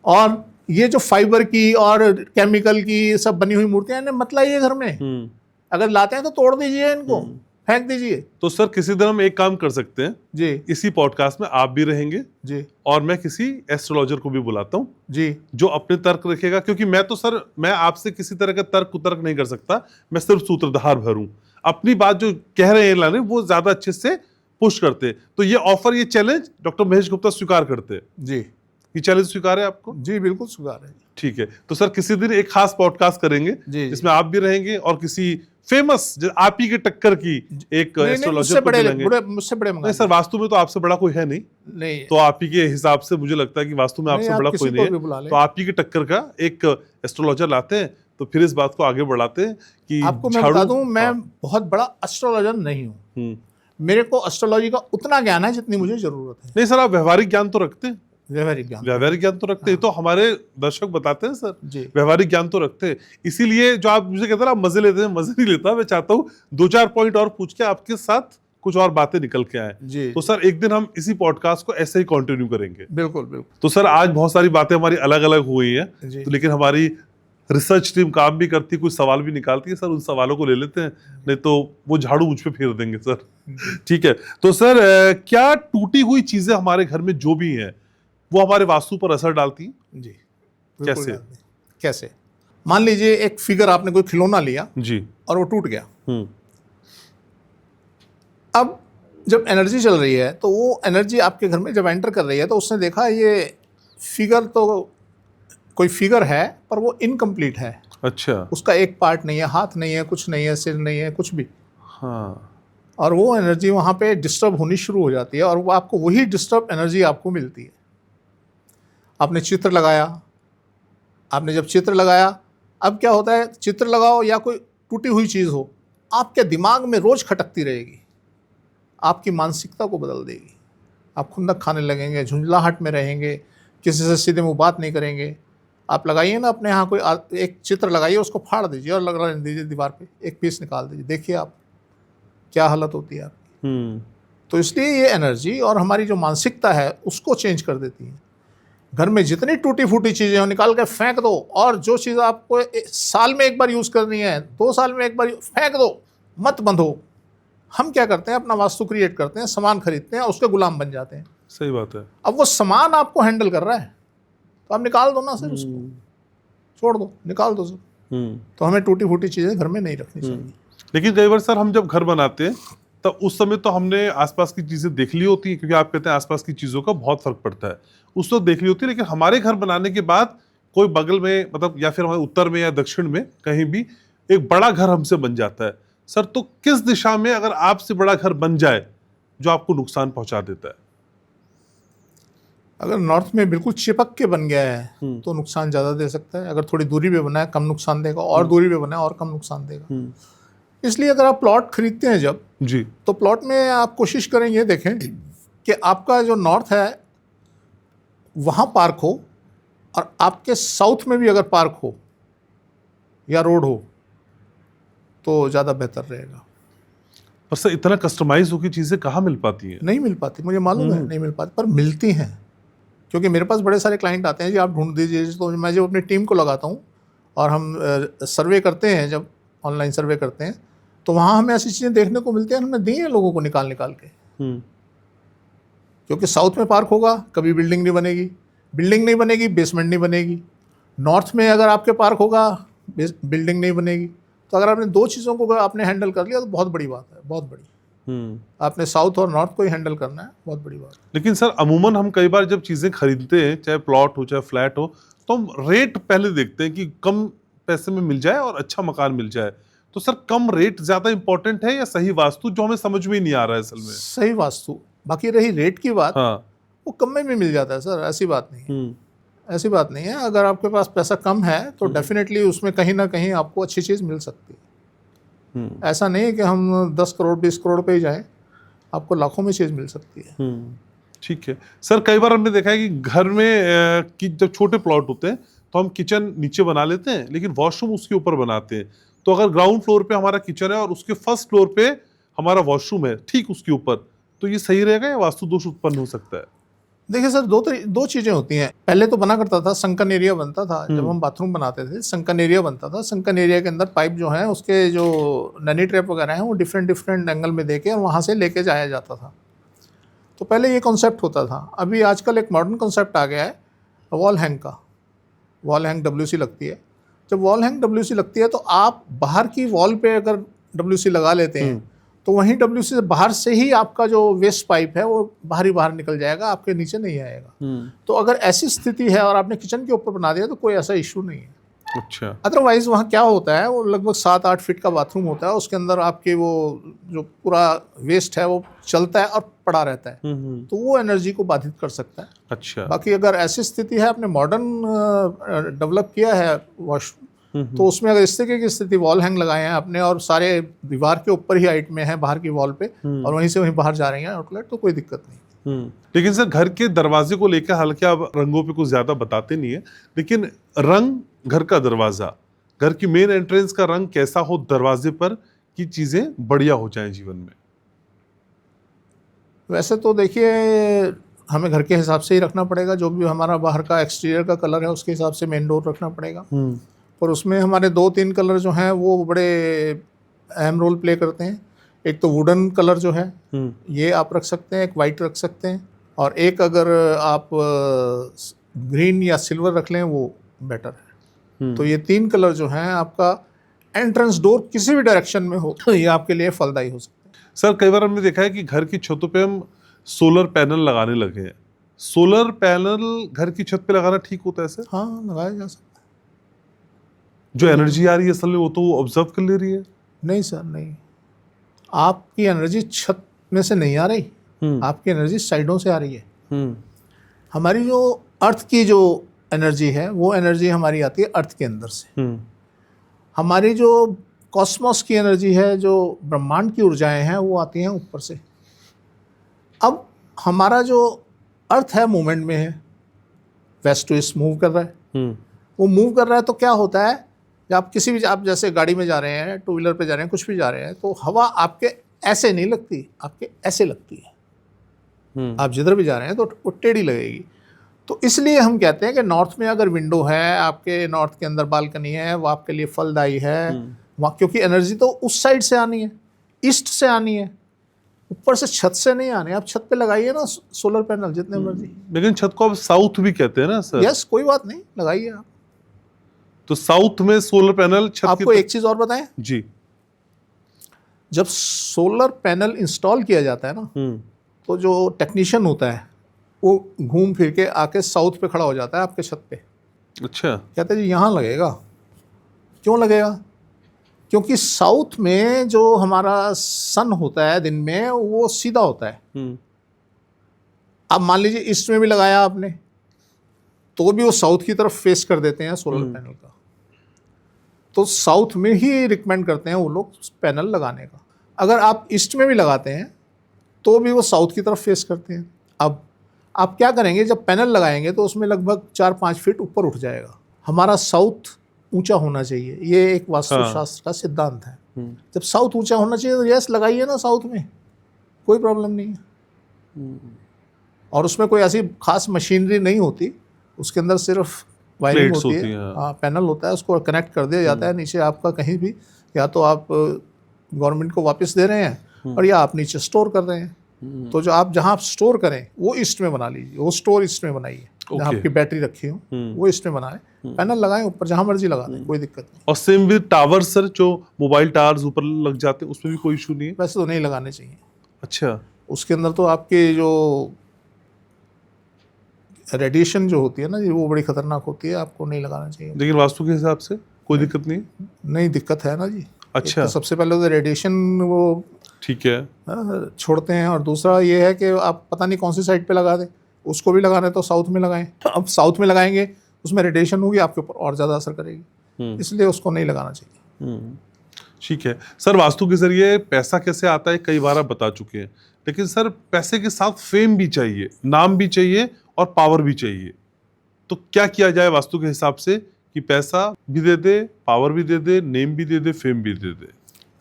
और ये जो फाइबर की और केमिकल की सब बनी हुई मूर्तियां, इन्हें मत लाइए घर में। अगर लाते हैं तो तोड़ दीजिए, इनको फेंक दीजिए। तो सर किसी दिन हम एक काम कर सकते हैं जी, इसी पॉडकास्ट में आप भी रहेंगे जी, और मैं किसी एस्ट्रोलॉजर को भी बुलाता हूँ जी, जो अपने तर्क रखेगा, क्योंकि मैं आपसे किसी तरह का तर्क कुतर्क नहीं कर सकता। मैं सिर्फ सूत्रधार भरूं, अपनी बात जो कह रहे हैं लाने वो ज्यादा अच्छे से पुश करते। तो ये ऑफर, ये चैलेंज डॉक्टर महेश गुप्ता स्वीकार करते हैं जी। ये चैलेंज स्वीकार है आपको? जी बिल्कुल स्वीकार है। ठीक है, तो सर किसी दिन एक खास पॉडकास्ट करेंगे जिसमें आप भी रहेंगे और किसी फेमस आप ही के टक्कर की एक एस्ट्रोलॉजर को बुलाएंगे। मुझसे बड़े नहीं सर, वास्तु में तो आपसे बड़ा कोई है नहीं, तो आप ही के हिसाब से मुझे लगता है कि वास्तु में आपसे बड़ा कोई नहीं है, तो आप ही के टक्कर का एक एस्ट्रोलॉजर लाते हैं, तो फिर इस बात को आगे बढ़ाते हैं कि आपको मैं बता दूं, मैं बहुत बड़ा एस्ट्रोलॉजर नहीं हूँ। मेरे को एस्ट्रोलॉजी का उतना ज्ञान है जितनी मुझे जरूरत है। नहीं सर, आप व्यवहारिक ज्ञान तो रखते हैं? व्यवहारिक ज्ञान तो रखते हैं। तो हमारे दर्शक बताते हैं सर, व्यवहारिक ज्ञान तो रखते हैं। इसीलिए जो आप मुझे कहते हैं आप मजे लेते हैं, मजे नहीं लेता। मैं चाहता हूँ 2-4 पॉइंट और पूछ के आपके साथ कुछ और बातें निकल के आए। तो सर एक दिन हम इसी पॉडकास्ट को ऐसे ही कंटिन्यू करेंगे। बिल्कुल बिल्कुल। तो सर आज बहुत सारी बातें हमारी अलग अलग हुई है, तो लेकिन हमारी रिसर्च टीम काम भी करती है, कुछ सवाल भी निकालती है। सर उन सवालों को ले लेते हैं, नहीं तो वो झाड़ू मुझ पे फेर देंगे सर। ठीक है, तो सर क्या टूटी हुई चीजें हमारे घर में जो भी हैं वो हमारे वास्तु पर असर डालती हैं? जी। कैसे? मान लीजिए एक फिगर, आपने कोई खिलौना लिया जी और वो टूट गया। अब जब एनर्जी चल रही है तो वो एनर्जी आपके घर में जब एंटर कर रही है तो उसने देखा ये फिगर तो कोई फिगर है पर वो इनकम्प्लीट है। अच्छा। उसका एक पार्ट नहीं है, हाथ नहीं है, कुछ नहीं है, सिर नहीं है, कुछ भी। हाँ। और वो एनर्जी वहाँ पे डिस्टर्ब होनी शुरू हो जाती है और वो आपको वही डिस्टर्ब एनर्जी आपको मिलती है। आपने चित्र लगाया, आपने जब चित्र लगाया, अब क्या होता है, चित्र लगाओ या कोई टूटी हुई चीज़ हो, आपके दिमाग में रोज़ खटकती रहेगी, आपकी मानसिकता को बदल देगी। आप खुंदक खाने लगेंगे, झुंझलाहट में रहेंगे, किसी से सीधे मुँह बात नहीं करेंगे। आप लगाइए ना अपने यहाँ कोई एक चित्र लगाइए, उसको फाड़ दीजिए और लगा दीजिए दीवार पे, एक पीस निकाल दीजिए, देखिए आप क्या हालत होती है आपकी। तो इसलिए ये एनर्जी और हमारी जो मानसिकता है उसको चेंज कर देती है। घर में जितनी टूटी फूटी चीज़ें हो निकाल के फेंक दो, और जो चीज़ आपको साल में एक बार यूज़ करनी है, 2 साल में एक बार फेंक दो, मत बंधो। हम क्या करते हैं, अपना वास्तु क्रिएट करते हैं, सामान खरीदते हैं, उसके गुलाम बन जाते हैं। सही बात है। अब वो सामान आपको हैंडल कर रहा है तो आप निकाल दो ना सर, उसको छोड़ दो, निकाल दो सर। तो हमें टूटी फूटी चीज़ें घर में नहीं रखनी चाहिए। लेकिन कई बार सर हम जब घर बनाते हैं तब उस समय तो हमने आसपास की चीजें देख ली होती हैं, क्योंकि आप कहते हैं आसपास की चीजों का बहुत फर्क पड़ता है, उस तो देख ली होती है। लेकिन हमारे घर बनाने के बाद कोई बगल में, मतलब या फिर हमारे उत्तर में या दक्षिण में कहीं भी एक बड़ा घर हमसे बन जाता है सर, तो किस दिशा में अगर आपसे बड़ा घर बन जाए जो आपको नुकसान पहुंचा देता है? अगर नॉर्थ में बिल्कुल चिपक के बन गया है तो नुकसान ज़्यादा दे सकता है, अगर थोड़ी दूरी पे बना है कम नुकसान देगा, और दूरी पे बना है और कम नुकसान देगा। इसलिए अगर आप प्लॉट खरीदते हैं जब जी, तो प्लॉट में आप कोशिश करें, ये देखें कि आपका जो नॉर्थ है वहाँ पार्क हो, और आपके साउथ में भी अगर पार्क हो या रोड हो तो ज़्यादा बेहतर रहेगा। पर सर इतना कस्टमाइज होकर चीजें कहाँ मिल पाती हैं? नहीं मिल पाती, मुझे मालूम है नहीं मिल पाती, पर मिलती हैं। क्योंकि मेरे पास बड़े सारे क्लाइंट आते हैं जी, आप ढूंढ दीजिए, तो मैं जब अपनी टीम को लगाता हूँ और हम सर्वे करते हैं, जब ऑनलाइन सर्वे करते हैं तो वहाँ हमें ऐसी चीज़ें देखने को मिलती हैं, हमने दी हैं लोगों को निकाल निकाल के। क्योंकि साउथ में पार्क होगा कभी बिल्डिंग नहीं बनेगी, बिल्डिंग नहीं बनेगी बेसमेंट नहीं बनेगी। नॉर्थ में अगर आपके पार्क होगा बिल्डिंग नहीं बनेगी। तो अगर आपने 2 चीज़ों को आपने हैंडल कर लिया तो बहुत बड़ी बात है, बहुत बड़ी। आपने साउथ और नॉर्थ को ही हैंडल करना है, बहुत बड़ी बात। लेकिन सर अमूमन हम कई बार जब चीजें खरीदते हैं, चाहे प्लॉट हो चाहे फ्लैट हो, तो हम रेट पहले देखते हैं कि कम पैसे में मिल जाए और अच्छा मकान मिल जाए। तो सर कम रेट ज्यादा इंपॉर्टेंट है या सही वास्तु, जो हमें समझ में ही नहीं आ रहा है असल में? सही वास्तु। बाकी रही रेट की बात, हाँ, वो कम में भी मिल जाता है सर, ऐसी बात नहीं है। ऐसी बात नहीं है, अगर आपके पास पैसा कम है तो डेफिनेटली उसमें कहीं ना कहीं आपको अच्छी चीज़ मिल सकती है। ऐसा नहीं है कि हम 10 करोड़ 20 करोड़ पे ही जाएं, आपको लाखों में चीज़ मिल सकती है। ठीक है सर। कई बार हमने देखा है कि घर में कि जब छोटे प्लॉट होते हैं तो हम किचन नीचे बना लेते हैं, लेकिन वॉशरूम उसके ऊपर बनाते हैं। तो अगर ग्राउंड फ्लोर पे हमारा किचन है और उसके फर्स्ट फ्लोर पे हमारा वॉशरूम है ठीक उसके ऊपर, तो ये सही रहेगा या वास्तु दोष उत्पन्न हो सकता है? देखिए सर, दो चीज़ें होती हैं। पहले तो बना करता था, संकन एरिया बनता था, जब हम बाथरूम बनाते थे संकन एरिया बनता था। संकन एरिया के अंदर पाइप जो है उसके जो नैनी ट्रैप वगैरह हैं वो डिफरेंट एंगल में देके और वहाँ से लेके जाया जाता था। तो पहले ये कॉन्सेप्ट होता था। अभी आजकल एक मॉडर्न कॉन्सेप्ट आ गया है वॉल हैंग का। वॉल हैंग WC लगती है। जब वॉल हैंग WC लगती है तो आप बाहर की वॉल पे अगर WC लगा लेते हैं तो वहीं WC से बाहर से ही आपका जो वेस्ट पाइप है वो बाहर निकल जाएगा, आपके नीचे नहीं आएगा। तो अगर ऐसी स्थिति है और आपने किचन के ऊपर बना दिया तो कोई ऐसा इशू नहीं है। अच्छा। अदरवाइज वहाँ क्या होता है, वो लगभग 7-8 फीट का बाथरूम होता है, उसके अंदर आपके वो जो पूरा वेस्ट है वो चलता है और पड़ा रहता है, तो वो एनर्जी को बाधित कर सकता है। अच्छा। बाकी अगर ऐसी स्थिति है, आपने मॉडर्न डेवलप किया है वॉशरूम, तो उसमें अगर इस तरीके की स्थिति, वॉल हैंग लगाए हैं आपने और सारे दीवार के ऊपर ही हाइट में है बाहर की वॉल पे, और वहीं से वहीं बाहर जा रही हैं आउटलेट, तो कोई दिक्कत नहीं। लेकिन सर घर के दरवाजे को लेकर, हालांकि आप रंगों पे कुछ ज्यादा बताते नहीं है, लेकिन रंग घर का दरवाजा, घर की मेन एंट्रेंस का रंग कैसा हो दरवाजे पर कि चीजें बढ़िया हो जाएं जीवन में? वैसे तो देखिए हमें घर के हिसाब से ही रखना पड़ेगा, जो भी हमारा बाहर का एक्सटीरियर का कलर है उसके हिसाब से मेन डोर रखना पड़ेगा। और उसमें हमारे 2-3 कलर जो हैं वो बड़े अहम रोल प्ले करते हैं। एक तो वुडन कलर जो है ये आप रख सकते हैं, एक वाइट रख सकते हैं, और एक अगर आप ग्रीन या सिल्वर रख लें वो बेटर है। तो ये 3 कलर जो हैं आपका एंट्रेंस डोर किसी भी डायरेक्शन में हो तो ये आपके लिए फलदायी हो सकता है। सर कई बार हमने देखा है कि घर की छतों पे हम सोलर पैनल लगाने लगे हैं। सोलर पैनल घर की छत पे लगाना ठीक होता है सर? हाँ, लगाया जा सकता है। जो एनर्जी आ रही है असल में वो तो वो ऑब्जर्व कर ले रही है। नहीं सर, नहीं, आपकी एनर्जी छत में से नहीं आ रही, आपकी एनर्जी साइडों से आ रही है। हमारी जो अर्थ की जो एनर्जी है वो एनर्जी हमारी आती है अर्थ के अंदर से। हमारी जो कॉस्मोस की एनर्जी है, जो ब्रह्मांड की ऊर्जाएं हैं, वो आती हैं ऊपर से। अब हमारा जो अर्थ है मूवमेंट में है, वेस्ट टू ईस्ट मूव कर रहा है। वो मूव कर रहा है तो क्या होता है, जब आप किसी भी, आप जैसे गाड़ी में जा रहे हैं, टू व्हीलर पे जा रहे हैं, कुछ भी जा रहे हैं, तो हवा आपके ऐसे नहीं लगती, आपके ऐसे लगती है। आप जिधर भी जा रहे हैं तो वो टेढ़ी लगेगी। तो इसलिए हम कहते हैं कि नॉर्थ में अगर विंडो है, आपके नॉर्थ के अंदर बालकनी है, वो आपके लिए फलदायी है वहाँ, क्योंकि एनर्जी तो उस साइड से आनी है, ईस्ट से आनी है, ऊपर से छत से नहीं आने। आप छत पे लगाइए ना सोलर पैनल जितने मर्जी। लेकिन छत को आप साउथ भी कहते हैं ना सर? यस, कोई बात नहीं, लगाइए आप। तो साउथ में सोलर पैनल छत आपको एक चीज और बताएं जी, जब सोलर पैनल इंस्टॉल किया जाता है ना, तो जो टेक्नीशियन होता है वो घूम फिर के आके साउथ पे खड़ा हो जाता है आपके छत पे। अच्छा। कहते हैं जी यहाँ लगेगा। क्यों लगेगा? क्योंकि साउथ में जो हमारा सन होता है दिन में, वो सीधा होता है। अब मान लीजिए ईस्ट में भी लगाया आपने, तो भी वो साउथ की तरफ फेस कर देते हैं सोलर पैनल का। तो साउथ में ही रिकमेंड करते हैं वो लोग पैनल लगाने का। अगर आप ईस्ट में भी लगाते हैं तो भी वो साउथ की तरफ फेस करते हैं। अब आप क्या करेंगे, जब पैनल लगाएंगे तो उसमें लगभग 4-5 फीट ऊपर उठ जाएगा। हमारा साउथ ऊंचा होना चाहिए, ये एक वास्तुशास्त्र का सिद्धांत है। जब साउथ ऊंचा होना चाहिए तो यस लगाइए ना साउथ में, कोई प्रॉब्लम नहीं है। और उसमें कोई ऐसी खास मशीनरी नहीं होती, उसके अंदर सिर्फ वायरिंग होती है। हाँ, पैनल होता है, उसको कनेक्ट कर दिया जाता है नीचे आपका कहीं भी, या तो आप गवर्नमेंट को वापस दे रहे हैं और या आप नीचे स्टोर कर रहे हैं। तो जो आप जहाँ स्टोर करें वो ईस्ट में बना लीजिए, वो स्टोर ईस्ट में बनाइए। जहाँ आपकी बैटरी रखी हो वो ईस्ट में बनाएं, पैनल लगाएं ऊपर, जहाँ मर्जी लगा दें, कोई दिक्कत नहीं। और सेम विद टावर सर, जो मोबाइल टावर्स ऊपर लग जाते हैं उसमें भी कोई इशू नहीं है? वैसे तो नहीं लगाने चाहिए। अच्छा। उसके अंदर तो आपकी जो रेडिएशन जो होती है ना जी, वो बड़ी खतरनाक होती है, आपको नहीं लगाना चाहिए। लेकिन वास्तु के हिसाब से कोई दिक्कत नहीं? नहीं, दिक्कत है ना जी। अच्छा। तो सबसे पहले तो रेडिएशन वो ठीक है छोड़ते हैं, और दूसरा ये है कि आप पता नहीं कौन सी साइड पे लगा दें। उसको भी लगाना है तो साउथ में लगाएं। अब साउथ में लगाएंगे उसमें रेडिएशन होगी, आपके ऊपर और ज़्यादा असर करेगी, इसलिए उसको नहीं लगाना चाहिए। ठीक है सर। वास्तु के जरिए पैसा कैसे आता है कई बार आप बता चुके हैं, लेकिन सर पैसे के साथ फेम भी चाहिए, नाम भी चाहिए और पावर भी चाहिए। तो क्या किया जाए वास्तु के हिसाब से कि पैसा भी दे दे, पावर भी दे दे, नेम भी दे दे, फेम भी दे दे?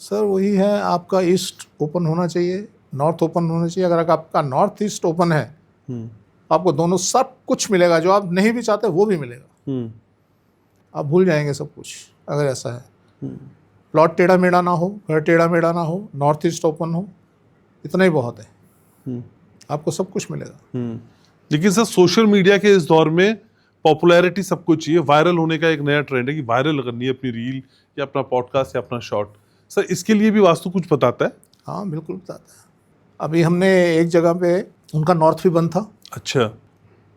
सर वही है, आपका ईस्ट ओपन होना चाहिए, नॉर्थ ओपन होना चाहिए। अगर आपका नॉर्थ ईस्ट ओपन है, आपको दोनों सब कुछ मिलेगा, जो आप नहीं भी चाहते वो भी मिलेगा। आप भूल जाएंगे सब कुछ अगर ऐसा है। प्लॉट टेढ़ा मेढ़ा ना हो, घर टेढ़ा मेढ़ा ना हो, नॉर्थ ईस्ट ओपन हो, इतना ही बहुत है, आपको सब कुछ मिलेगा। लेकिन सर सोशल मीडिया के इस दौर में पॉपुलैरिटी सबको चाहिए, वायरल होने का एक नया ट्रेंड है कि वायरल करनी है अपनी रील या अपना पॉडकास्ट या अपना शॉर्ट। सर इसके लिए भी वास्तु कुछ बताता है? हाँ बिल्कुल बताता है। अभी हमने एक जगह पे, उनका नॉर्थ भी बंद था। अच्छा।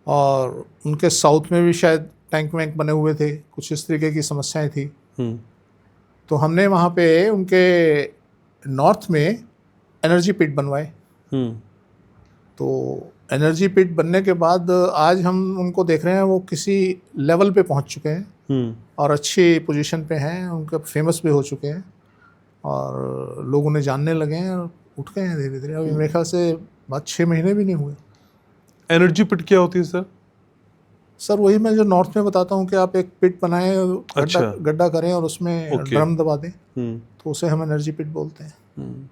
और उनके साउथ में भी शायद टैंक वैंक बने हुए थे, कुछ इस तरीके की समस्याएं थी। तो हमने वहाँ पे उनके नॉर्थ में एनर्जी पिट बनवाए। तो एनर्जी पिट बनने के बाद आज हम उनको देख रहे हैं, वो किसी लेवल पे पहुँच चुके हैं और अच्छी पोजीशन पे हैं, उनके फेमस भी हो चुके हैं और लोग उन्हें जानने लगे हैं और उठ गए हैं धीरे धीरे। अभी मेरे ख्याल से बात 6 महीने भी नहीं हुए। एनर्जी पिट क्या होती है सर? सर वही मैं जो नॉर्थ में बताता हूँ कि आप एक पिट बनाएं, अच्छा। गड्ढा करें और उसमें ड्रम दबा दें, तो उसे हम एनर्जी पिट बोलते हैं।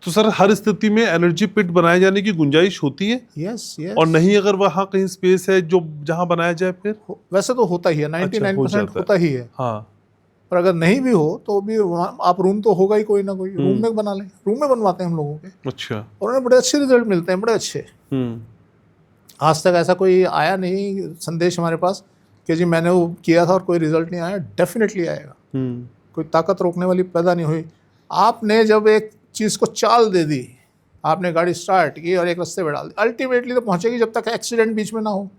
तो सर हर स्थिति में एनर्जी पिट बनाए जाने की गुंजाइश होती है? Yes yes. और नहीं अगर वहाँ कहीं स्पेस है जो जहाँ बनाया जाए फिर? वैसे तो होता ही है, 99% होता ही है। हाँ। पर अगर नहीं भी हो तो भी आप रूम तो होगा ही कोई ना कोई, रूम में बना लें। रूम में बनवाते हैं हम लोगों के। अच्छा। और उन्हें बड़े अच्छे रिजल्ट मिलते हैं, बड़े अच्छे। आज तक ऐसा कोई आया नहीं संदेश हमारे पास कि जी मैंने वो किया था और कोई रिजल्ट नहीं आया। डेफिनेटली आएगा। कोई ताकत रोकने वाली पैदा नहीं हुई। आपने जब एक चीज़ को चाल दे दी, आपने गाड़ी स्टार्ट की और एक रास्ते पे डाल दी, अल्टीमेटली तो पहुंचेगी, जब तक एक्सीडेंट बीच में ना हो,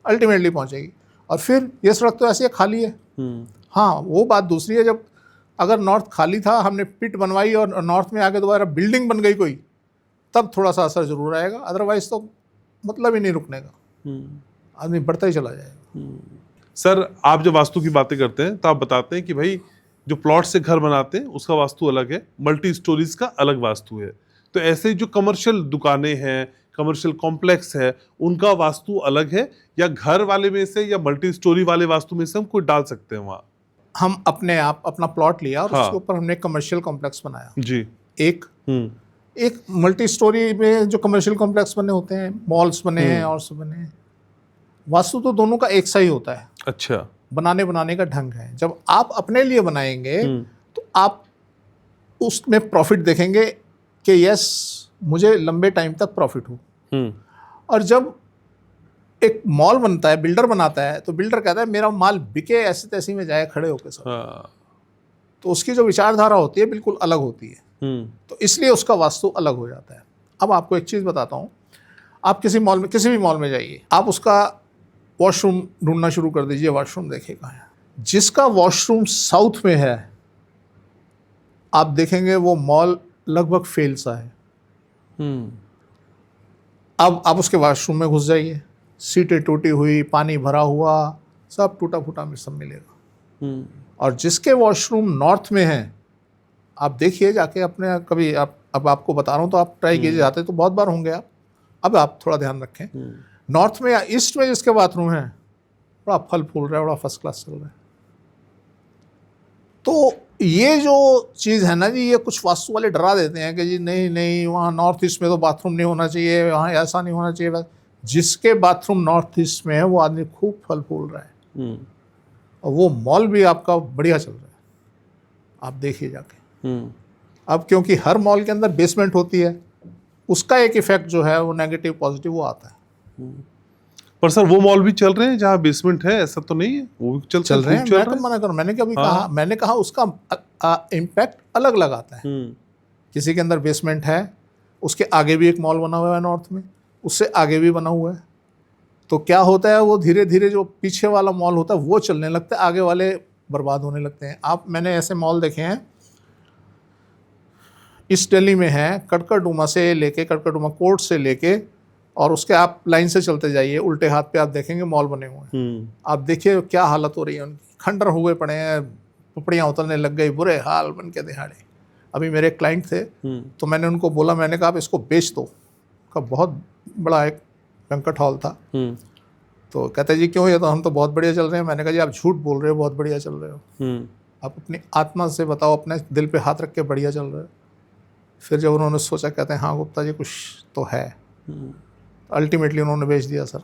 अल्टीमेटली पहुंचेगी। और फिर ये सड़क तो ऐसी है खाली है। हाँ, वो बात दूसरी है, जब अगर नॉर्थ खाली था, हमने पिट बनवाई और नॉर्थ में आके दोबारा बिल्डिंग बन गई कोई, तब थोड़ा सा असर जरूर आएगा, अदरवाइज तो मतलब ही नहीं रुकने का, आदमी बढ़ता ही चला जाएगा। सर, आप जब वास्तु की बातें करते हैं तो आप बताते हैं कि भाई जो प्लॉट से घर बनाते हैं उसका वास्तु अलग है, मल्टी स्टोरीज का अलग वास्तु है। तो ऐसे जो कमर्शियल दुकानें हैं, कमर्शियल कॉम्प्लेक्स है, उनका वास्तु अलग है, या घर वाले में से या मल्टी स्टोरी वाले वास्तु में से हम कोई डाल सकते हैं वहाँ? हम अपने आप अपना प्लॉट लिया और हाँ। उसके ऊपर हमने कमर्शियल कॉम्प्लेक्स बनाया। जी। एक मल्टी स्टोरी में जो कमर्शियल कॉम्प्लेक्स बने होते हैं, मॉल्स बने हैं और सब बने हैं, वास्तु तो दोनों का एक सा ही होता है। अच्छा। बनाने का ढंग है। जब आप अपने लिए बनाएंगे तो आप उसमें प्रॉफिट देखेंगे कि यस, मुझे लंबे टाइम तक प्रॉफिट हो। और जब एक मॉल बनता है, बिल्डर बनाता है, तो बिल्डर कहता है मेरा माल बिके, ऐसी तैसी में जाए खड़े होके सब। तो उसकी जो विचारधारा होती है बिल्कुल अलग होती है। तो इसलिए उसका वास्तु अलग हो जाता है। अब आपको एक चीज़ बताता हूँ, आप किसी मॉल में, किसी भी मॉल में जाइए, आप उसका वॉशरूम ढूंढना शुरू कर दीजिए, वॉशरूम देखिए कहाँ है। जिसका वॉशरूम साउथ में है, आप देखेंगे वो मॉल लगभग फेल सा है। अब आप उसके वॉशरूम में घुस जाइए, सीटें टूटी हुई, पानी भरा हुआ, सब टूटा फूटा में सब मिलेगा। और जिसके वॉशरूम नॉर्थ में है, आप देखिए जाके अपने कभी, आप अब आपको बता रहा हूँ तो आप ट्राई कीजिए, जाते तो बहुत बार होंगे आप, अब आप थोड़ा ध्यान रखें। नॉर्थ में या ईस्ट में जिसके बाथरूम है, बड़ा फल फूल रहा है, बड़ा फर्स्ट क्लास चल रहा है। तो ये जो चीज़ है ना जी, ये कुछ वास्तु वाले डरा देते हैं कि जी नहीं नहीं, वहाँ नॉर्थ ईस्ट में तो बाथरूम नहीं होना चाहिए, वहाँ ऐसा नहीं होना चाहिए। जिसके बाथरूम नॉर्थ ईस्ट में है वो आदमी खूब फल फूल रहा है, और वो मॉल भी आपका बढ़िया चल रहा है, आप देखिए जाके। अब क्योंकि हर मॉल के अंदर बेसमेंट होती है, उसका एक इफेक्ट जो है वो नेगेटिव पॉजिटिव वो आता है। पर सर, वो मॉल भी चल रहे हैं जहाँ बेसमेंट है, ऐसा तो नहीं है? वो भी चल रहे हैं। मैं तो मना करूँ, मैंने कभी कहा, मैंने कहा उसका इम्पैक्ट अलग लगाता है। किसी के अंदर बेसमेंट है, उसके आगे भी एक मॉल बना हुआ है नॉर्थ में, उससे आगे भी बना हुआ है, तो क्या होता है, वो धीरे धीरे जो पीछे वाला मॉल होता है वो चलने लगता है, आगे वाले बर्बाद होने लगते हैं। मैंने ऐसे मॉल देखे हैं, ईस्ट दिल्ली में है, कड़कड़डूमा से लेके, कड़कड़डूमा कोर्ट से लेके, और उसके आप लाइन से चलते जाइए, उल्टे हाथ पे आप देखेंगे मॉल बने हुए हैं। आप देखिए क्या हालत हो रही है उनकी, खंडर हुए पड़े हैं, पपड़ियाँ उतरने लग गई, बुरे हाल बन के दिहाड़े। अभी मेरे क्लाइंट थे, तो मैंने उनको बोला, मैंने कहा आप इसको बेच दो। का बहुत बड़ा एक बैंक्वेट हॉल था। तो कहते जी क्यों, ये तो हम तो बहुत बढ़िया चल रहे हैं। मैंने कहा जी आप झूठ बोल रहे हो, बहुत बढ़िया चल रहे हो। आप अपनी आत्मा से बताओ, अपने दिल पे हाथ रख के बढ़िया चल रहे हो। फिर जब उन्होंने सोचा, कहते हैं हाँ गुप्ता जी कुछ तो है। अल्टीमेटली उन्होंने बेच दिया सर।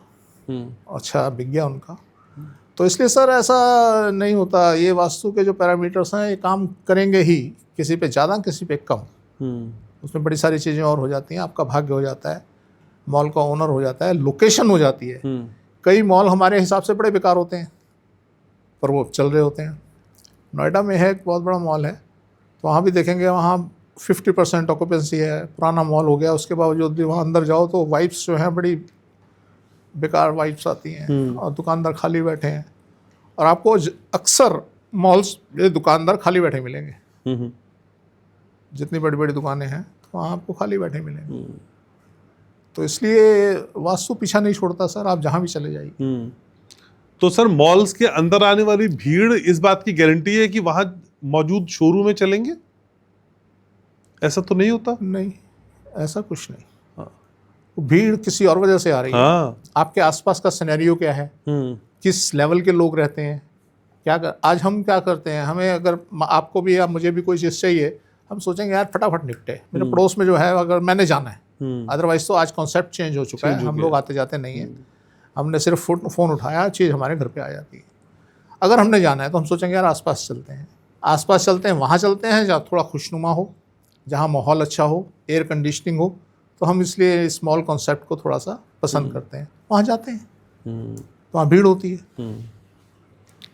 अच्छा बिक गया उनका। तो इसलिए सर ऐसा नहीं होता, ये वास्तु के जो पैरामीटर्स हैं ये काम करेंगे ही, किसी पे ज़्यादा किसी पे कम। उसमें बड़ी सारी चीज़ें और हो जाती हैं, आपका भाग्य हो जाता है, मॉल का ओनर हो जाता है, लोकेशन हो जाती है। कई मॉल हमारे हिसाब से बड़े बेकार होते हैं पर वो चल रहे होते हैं। नोएडा में है एक बहुत बड़ा मॉल है, तो वहाँ भी देखेंगे, वहाँ 50% ऑक्यूपेंसी है, पुराना मॉल हो गया, उसके बावजूद भी वहाँ अंदर जाओ तो वाइब्स जो हैं बड़ी बेकार वाइब्स आती हैं, और दुकानदार खाली बैठे हैं। और आपको अक्सर मॉल्स ये दुकानदार खाली बैठे मिलेंगे, जितनी बड़ी बड़ी दुकानें हैं तो वहाँ आपको खाली बैठे मिलेंगे। तो इसलिए वास्तु पीछा नहीं छोड़ता सर, आप जहाँ भी चले जाइए। तो सर, मॉल्स के अंदर आने वाली भीड़ इस बात की गारंटी है कि वहाँ मौजूद शोरूम में चलेंगे? ऐसा तो नहीं होता? नहीं, ऐसा कुछ नहीं। भीड़ किसी और वजह से आ रही है। आपके आसपास का सिनेरियो क्या है, किस लेवल के लोग रहते हैं, आज हम क्या करते हैं, हमें अगर आपको भी या मुझे भी कोई चीज़ चाहिए, हम सोचेंगे यार फटाफट निपटे, मेरे पड़ोस में जो है अगर मैंने जाना है। अदरवाइज तो आज कॉन्सेप्ट चेंज हो चुका है, हम लोग आते जाते नहीं हैं, हमने सिर्फ फ़ोन उठाया, चीज़ हमारे घर पे आ जाती है। अगर हमने जाना है तो हम सोचेंगे यार आसपास चलते हैं, वहाँ चलते हैं जहाँ थोड़ा खुशनुमा हो, जहाँ माहौल अच्छा हो, एयर कंडीशनिंग हो। तो हम इसलिए स्मॉल कॉन्सेप्ट को थोड़ा सा पसंद करते हैं, वहाँ जाते हैं, तो वहाँ भीड़ होती है।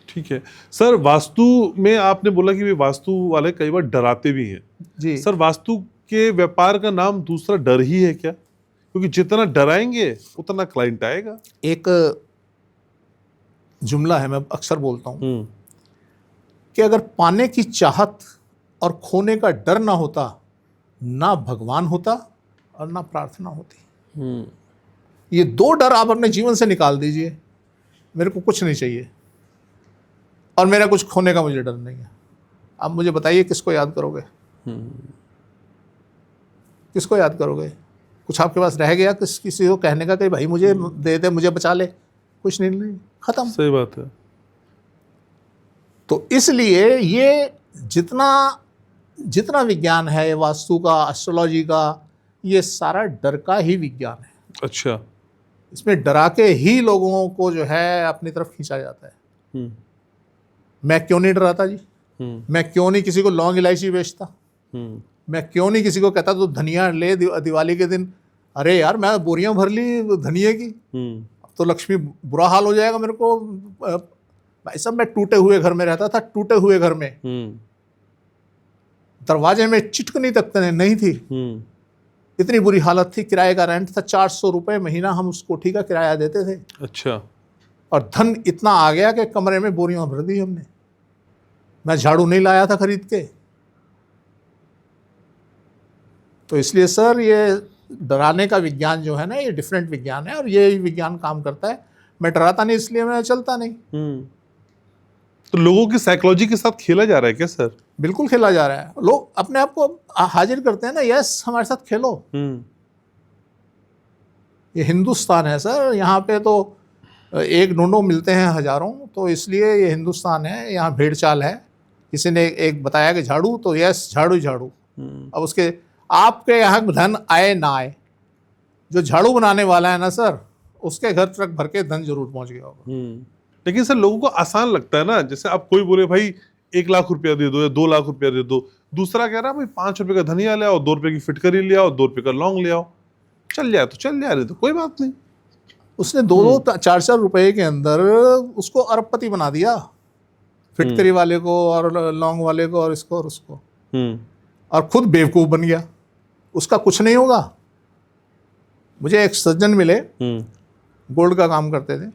ठीक है सर, वास्तु में आपने बोला कि वे वास्तु वाले कई बार डराते भी हैं जी। सर, वास्तु के व्यापार का नाम दूसरा डर ही है क्या? क्योंकि जितना डराएंगे उतना क्लाइंट आएगा। एक जुमला है, मैं अक्सर बोलता हूँ कि अगर पाने की चाहत और खोने का डर ना होता, ना भगवान होता और ना प्रार्थना होती। ये दो डर आप अपने जीवन से निकाल दीजिए, मेरे को कुछ नहीं चाहिए और मेरा कुछ खोने का मुझे डर नहीं है। आप मुझे बताइए किसको याद करोगे? किसको याद करोगे? कुछ आपके पास रह गया किसी को कहने का कि भाई मुझे दे दे, मुझे बचा ले? कुछ नहीं, खत्म। सही बात है। तो इसलिए ये जितना विज्ञान है वास्तु का, एस्ट्रोलॉजी का, ये सारा डर का ही विज्ञान है। अच्छा। इसमें डरा के ही लोगों को जो है अपनी तरफ खींचा जाता है। मैं क्यों नहीं डराता जी? मैं क्यों नहीं किसी को लौंग इलायची बेचता? मैं क्यों नहीं किसी को कहता तो धनिया ले दिवाली के दिन? अरे यार मैं बोरियां भर ली धनिये की, अब तो लक्ष्मी बुरा हाल हो जाएगा मेरे को। भाई साहब मैं टूटे हुए घर में रहता था, टूटे हुए घर में दरवाजे में चिटकनी तक नहीं थी, इतनी बुरी हालत थी। किराए का रेंट था 400 रुपये महीना, हम उस कोठी का किराया देते थे। अच्छा। और धन इतना आ गया कि कमरे में बोरियां भर दी हमने। मैं झाड़ू नहीं लाया था खरीद के। तो इसलिए सर ये डराने का विज्ञान जो है ना, ये डिफरेंट विज्ञान है और ये विज्ञान काम करता है। मैं डराता नहीं, इसलिए मैं चलता नहीं। तो लोगों की साइकोलॉजी के साथ खेला जा रहा है क्या सर? बिल्कुल खेला जा रहा है। लोग अपने आप को हाजिर करते हैं ना, यस हमारे साथ खेलो। ये हिंदुस्तान है सर, यहाँ पे तो एक ढूंढो मिलते हैं हजारों, तो इसलिए ये हिंदुस्तान है। यहाँ भेड़ चाल है। किसी ने एक बताया कि झाड़ू, तो यस झाड़ू ही झाड़ू। अब उसके आपके यहाँ धन आए ना आए, जो झाड़ू बनाने वाला है ना सर, उसके घर ट्रक भर के धन जरूर पहुंच गया होगा। लेकिन सर लोगों को आसान लगता है ना, जैसे आप कोई बोले भाई 1 लाख रुपया दे दो या 2 लाख रुपया दे दो, दूसरा कह रहा है भाई 5 रुपए का धनिया ले आओ, 2 रुपए की फिटकरी ले आओ, 2 रुपए का लौंग ले आओ, चल जाए तो चल जाए, तो कोई बात नहीं। उसने 2-4 रुपए के अंदर उसको अरबपति बना दिया, फिटकरी वाले को और लौंग वाले को और इसको और उसको, और खुद बेवकूफ बन गया। उसका कुछ नहीं होगा। मुझे एक सज्जन मिले, गोल्ड का काम करते थे।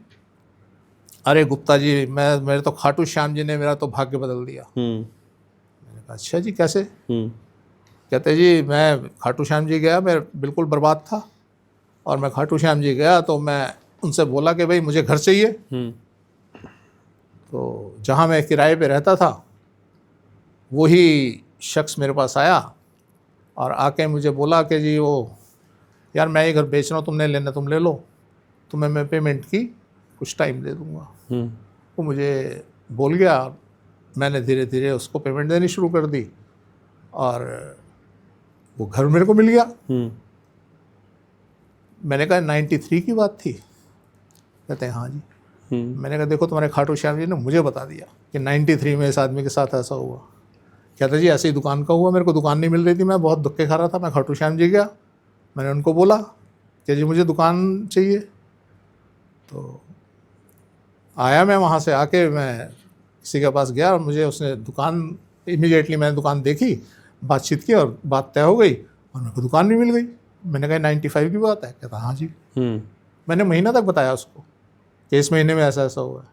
अरे गुप्ता जी, मेरे तो खाटू श्याम जी ने मेरा तो भाग्य बदल दिया। मैंने कहा अच्छा जी कैसे? कहते जी मैं खाटू श्याम जी गया, मैं बिल्कुल बर्बाद था, और मैं खाटू श्याम जी गया तो मैं उनसे बोला कि भाई मुझे घर चाहिए। तो जहाँ मैं किराए पे रहता था वही शख्स मेरे पास आया और आके मुझे बोला कि जी वो यार मैं ये घर बेच रहा हूँ, तुमने लेना तुम ले लो, तुम्हें मैं पेमेंट की कुछ टाइम दे दूँगा। वो मुझे बोल गया, मैंने धीरे धीरे उसको पेमेंट देनी शुरू कर दी और वो घर मेरे को मिल गया। मैंने कहा 93 की बात थी? कहते हैं हाँ जी। मैंने कहा देखो तुम्हारे खाटू श्याम जी ने मुझे बता दिया कि 93 में इस आदमी के साथ ऐसा हुआ। कहता जी ऐसे ही दुकान का हुआ, मेरे को दुकान नहीं मिल रही थी, मैं बहुत धक्के खा रहा था, मैं खाटू श्याम जी गया, मैंने उनको बोला कि जी मुझे दुकान चाहिए। तो आया, मैं वहाँ से आके मैं किसी के पास गया और मुझे उसने दुकान, इमीडिएटली मैंने दुकान देखी, बातचीत की और बात तय हो गई और मेरे को दुकान भी मिल गई। मैंने कहा 95 की बात है? कहता हाँ जी। मैंने महीना तक बताया उसको कि इस महीने में ऐसा ऐसा हुआ है।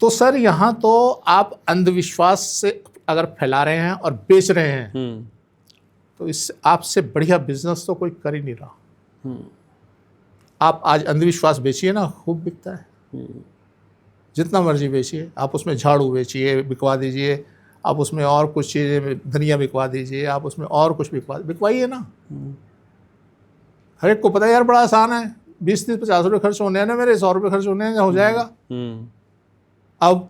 तो सर यहाँ तो आप अंधविश्वास से अगर फैला रहे हैं और बेच रहे हैं तो इससे आपसे बढ़िया बिजनेस तो कोई कर ही नहीं रहा। आप आज अंधविश्वास बेचिए ना, खूब बिकता है, जितना मर्जी बेचिए। आप उसमें झाड़ू बेचिए, बिकवा दीजिए, आप उसमें और कुछ चीज़ें, धनिया बिकवा दीजिए, आप उसमें और कुछ बिकवाइए ना। हर एक को पता है यार बड़ा आसान है, 20-30-50 रुपये खर्च होने हैं ना, मेरे 100 रुपये खर्च होने हैं, हो जाएगा। अब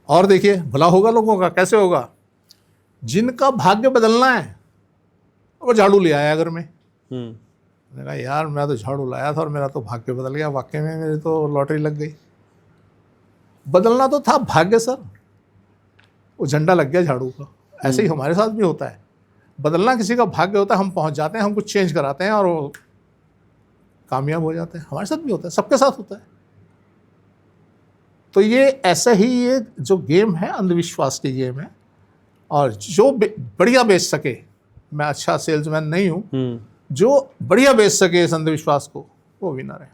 और देखिए भला होगा लोगों का, कैसे होगा? जिनका भाग्य बदलना है वो झाड़ू ले आया घर में। मैंने कहा यार मैं तो झाड़ू लाया था और मेरा तो भाग्य बदल गया, वाकई में मेरी तो लॉटरी लग गई। बदलना तो था भाग्य सर, वो झंडा लग गया झाड़ू का। ऐसे ही हमारे साथ भी होता है, बदलना किसी का भाग्य होता है, हम पहुंच जाते हैं, हम कुछ चेंज कराते हैं और वो कामयाब हो जाते हैं। हमारे साथ भी होता है, सबके साथ होता है। तो ये ऐसा ही ये जो गेम है अंधविश्वास की गेम है, और जो बढ़िया बेच सके, मैं अच्छा सेल्समैन नहीं हूँ, जो बढ़िया बेच सके इस अंधविश्वास को, वो विनर है।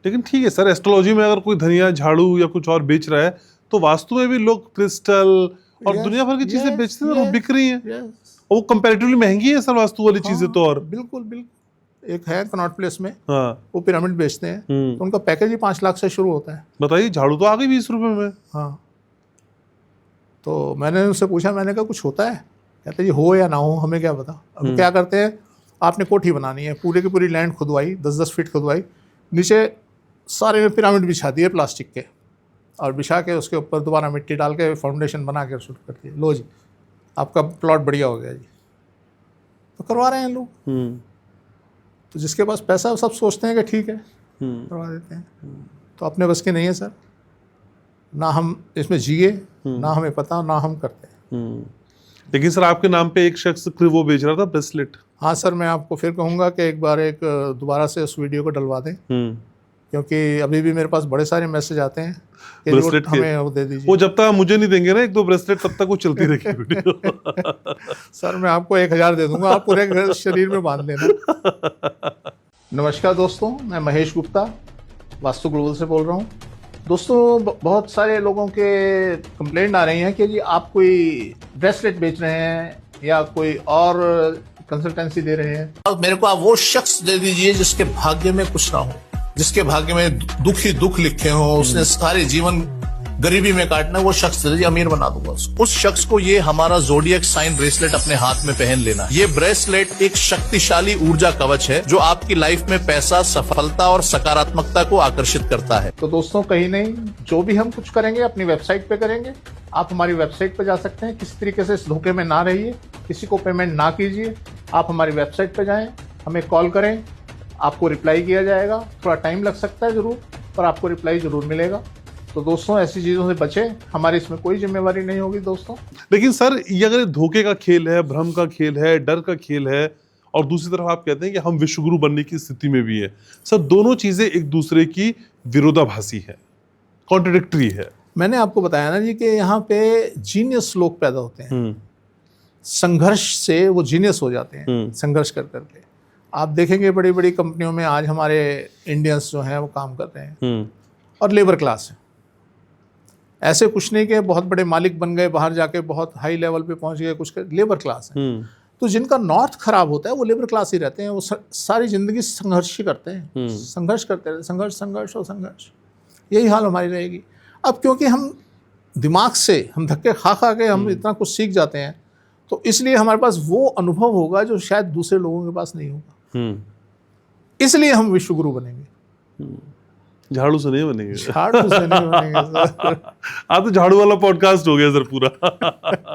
लेकिन ठीक है सर, एस्ट्रोलॉजी में अगर कोई धनिया, झाड़ू या कुछ और बेच रहा है तो वास्तु में भी लोग क्रिस्टल और Yes, दुनिया भर की चीजें yes, बेचते हैं और वो yes, बिक रही हैं। yes. और वो कंपैरेटिवली महंगी है सर वास्तु वाली चीजें तो। और बिल्कुल बिल्कुल, एक है कनॉट प्लेस में, हाँ, वो पिरामिड बेचते हैं, तो उनका पैकेज ही 5 लाख से शुरू होता है। बताइए, झाड़ू तो आ गई 20 रुपए में। हाँ, तो मैंने उनसे पूछा, मैंने कहा कुछ होता है? कहते जी हो या ना हो हमें क्या पता। अब क्या करते हैं, आपने कोठी बनानी है, पूरे की पूरी लैंड खुदवाई, 10-10 फीट खुदवाई, नीचे सारे में पिरामिड बिछा दिए प्लास्टिक के, और बिछा के उसके ऊपर दोबारा मिट्टी डाल के फाउंडेशन बना के शूट कर दिए, लो जी आपका प्लॉट बढ़िया हो गया जी। तो करवा रहे हैं लोग। तो जिसके पास पैसा सब सोचते हैं कि ठीक है करवा देते हैं। तो अपने बस के नहीं है सर, ना हम इसमें जिए, ना हमें पता, ना हम करते हैं। लेकिन सर आपके नाम पे एक शख्स वो बेच रहा था ब्रेसलेट। हाँ सर, मैं आपको फिर कहूँगा कि एक बार दोबारा से उस वीडियो को डलवा दें, क्योंकि अभी भी मेरे पास बड़े सारे मैसेज आते हैं कि ब्रेसलेट हमें वो दे दीजिए। वो जब तक मुझे नहीं देंगे ना 1-2 ब्रेसलेट, तब तक वो चलती रहेगी वीडियो। सर मैं आपको 1000 दे दूंगा, आप पूरे शरीर में बांध लेना। नमस्कार दोस्तों, मैं महेश गुप्ता वास्तु ग्लोबल से बोल रहा हूँ। दोस्तों, बहुत सारे लोगों के कंप्लेंट आ रही हैं कि जी आप कोई ब्रेसलेट बेच रहे हैं या कोई और कंसल्टेंसी दे रहे हैं। अब मेरे को आप वो शख्स दे दीजिए जिसके भाग्य में कुछ ना हो, जिसके भाग्य में दुख ही दुख लिखे हो, उसने सारे जीवन गरीबी में काटना, वो शख्स दे दीजिए, अमीर बना दूंगा उसको। उस शख्स को ये हमारा ज़ोडिएक साइन ब्रेसलेट अपने हाथ में पहन लेना। ये ब्रेसलेट एक शक्तिशाली ऊर्जा कवच है जो आपकी लाइफ में पैसा, सफलता और सकारात्मकता को आकर्षित करता है। तो दोस्तों, कहीं नहीं, जो भी हम कुछ करेंगे अपनी वेबसाइट पे करेंगे। आप हमारी वेबसाइट पे जा सकते हैं। किसी तरीके से इस धोखे में ना रहिए, किसी को पेमेंट ना कीजिए। आप हमारी वेबसाइट पे जाएं, हमें कॉल करें, आपको रिप्लाई किया जाएगा। थोड़ा टाइम लग सकता है जरूर, पर आपको रिप्लाई जरूर मिलेगा। तो दोस्तों, ऐसी चीजों से बचें, हमारी इसमें कोई जिम्मेवारी नहीं होगी दोस्तों। लेकिन सर, ये अगर धोखे का खेल है, भ्रम का खेल है, डर का खेल है, और दूसरी तरफ आप कहते हैं कि हम विश्वगुरु बनने की स्थिति में भी है, सर दोनों चीजें एक दूसरे की विरोधाभासी है, कॉन्ट्रडिक्टरी है। मैंने आपको बताया ना जी कि यहाँ पे जीनियस लोग पैदा होते हैं, संघर्ष से वो जीनियस हो जाते हैं, संघर्ष कर करके। आप देखेंगे बड़ी बड़ी कंपनियों में आज हमारे इंडियंस जो हैं वो काम कर रहे हैं, और लेबर क्लास है। ऐसे कुछ नहीं कि बहुत बड़े मालिक बन गए, बाहर जाके बहुत हाई लेवल पे पहुंच गए, कुछ लेबर क्लास है। तो जिनका नॉर्थ खराब होता है वो लेबर क्लास ही रहते हैं। वो सारी जिंदगी संघर्ष ही करते हैं, संघर्ष करते रहते, संघर्ष संघर्ष और संघर्ष। यही हाल हमारी रहेगी। अब क्योंकि हम दिमाग से हम धक्के खा खा के हम इतना कुछ सीख जाते हैं, तो इसलिए हमारे पास वो अनुभव होगा जो शायद दूसरे लोगों के पास नहीं होगा। इसलिए हम विश्वगुरु बनेंगे, झाड़ू से नहीं बनेंगे। झाड़ू से नहीं बनेंगे सर। आज तो झाड़ू वाला पॉडकास्ट हो गया सर पूरा।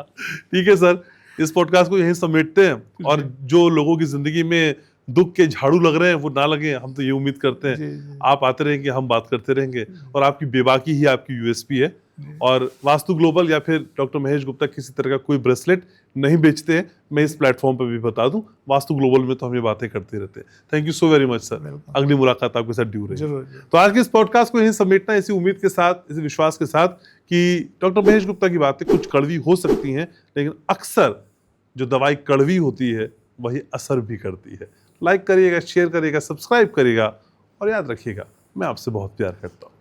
ठीक है सर, इस पॉडकास्ट को यहीं समेटते हैं, और जो लोगों की जिंदगी में दुख के झाड़ू लग रहे हैं वो ना लगे, हम तो ये उम्मीद करते हैं। जी। आप आते रहेंगे, हम बात करते रहेंगे, और आपकी बेबाकी ही आपकी यूएसपी है। और वास्तु ग्लोबल या फिर डॉक्टर महेश गुप्ता किसी तरह का कोई ब्रेसलेट नहीं बेचते हैं, मैं इस प्लेटफॉर्म पर भी बता दूं। वास्तु ग्लोबल में तो हम ये बातें करते रहते हैं। Thank you so very much sir. अगली मुलाकात आपके साथ ड्यू रही। तो आज के इस पॉडकास्ट को यहीं समेटना, इसी उम्मीद के साथ, इसी विश्वास के साथ कि डॉक्टर महेश गुप्ता की बातें कुछ कड़वी हो सकती हैं, लेकिन अक्सर जो दवाई कड़वी होती है वही असर भी करती है। लाइक करिएगा, शेयर करिएगा, सब्सक्राइब करिएगा, और याद रखिएगा, मैं आपसे बहुत प्यार करता हूँ।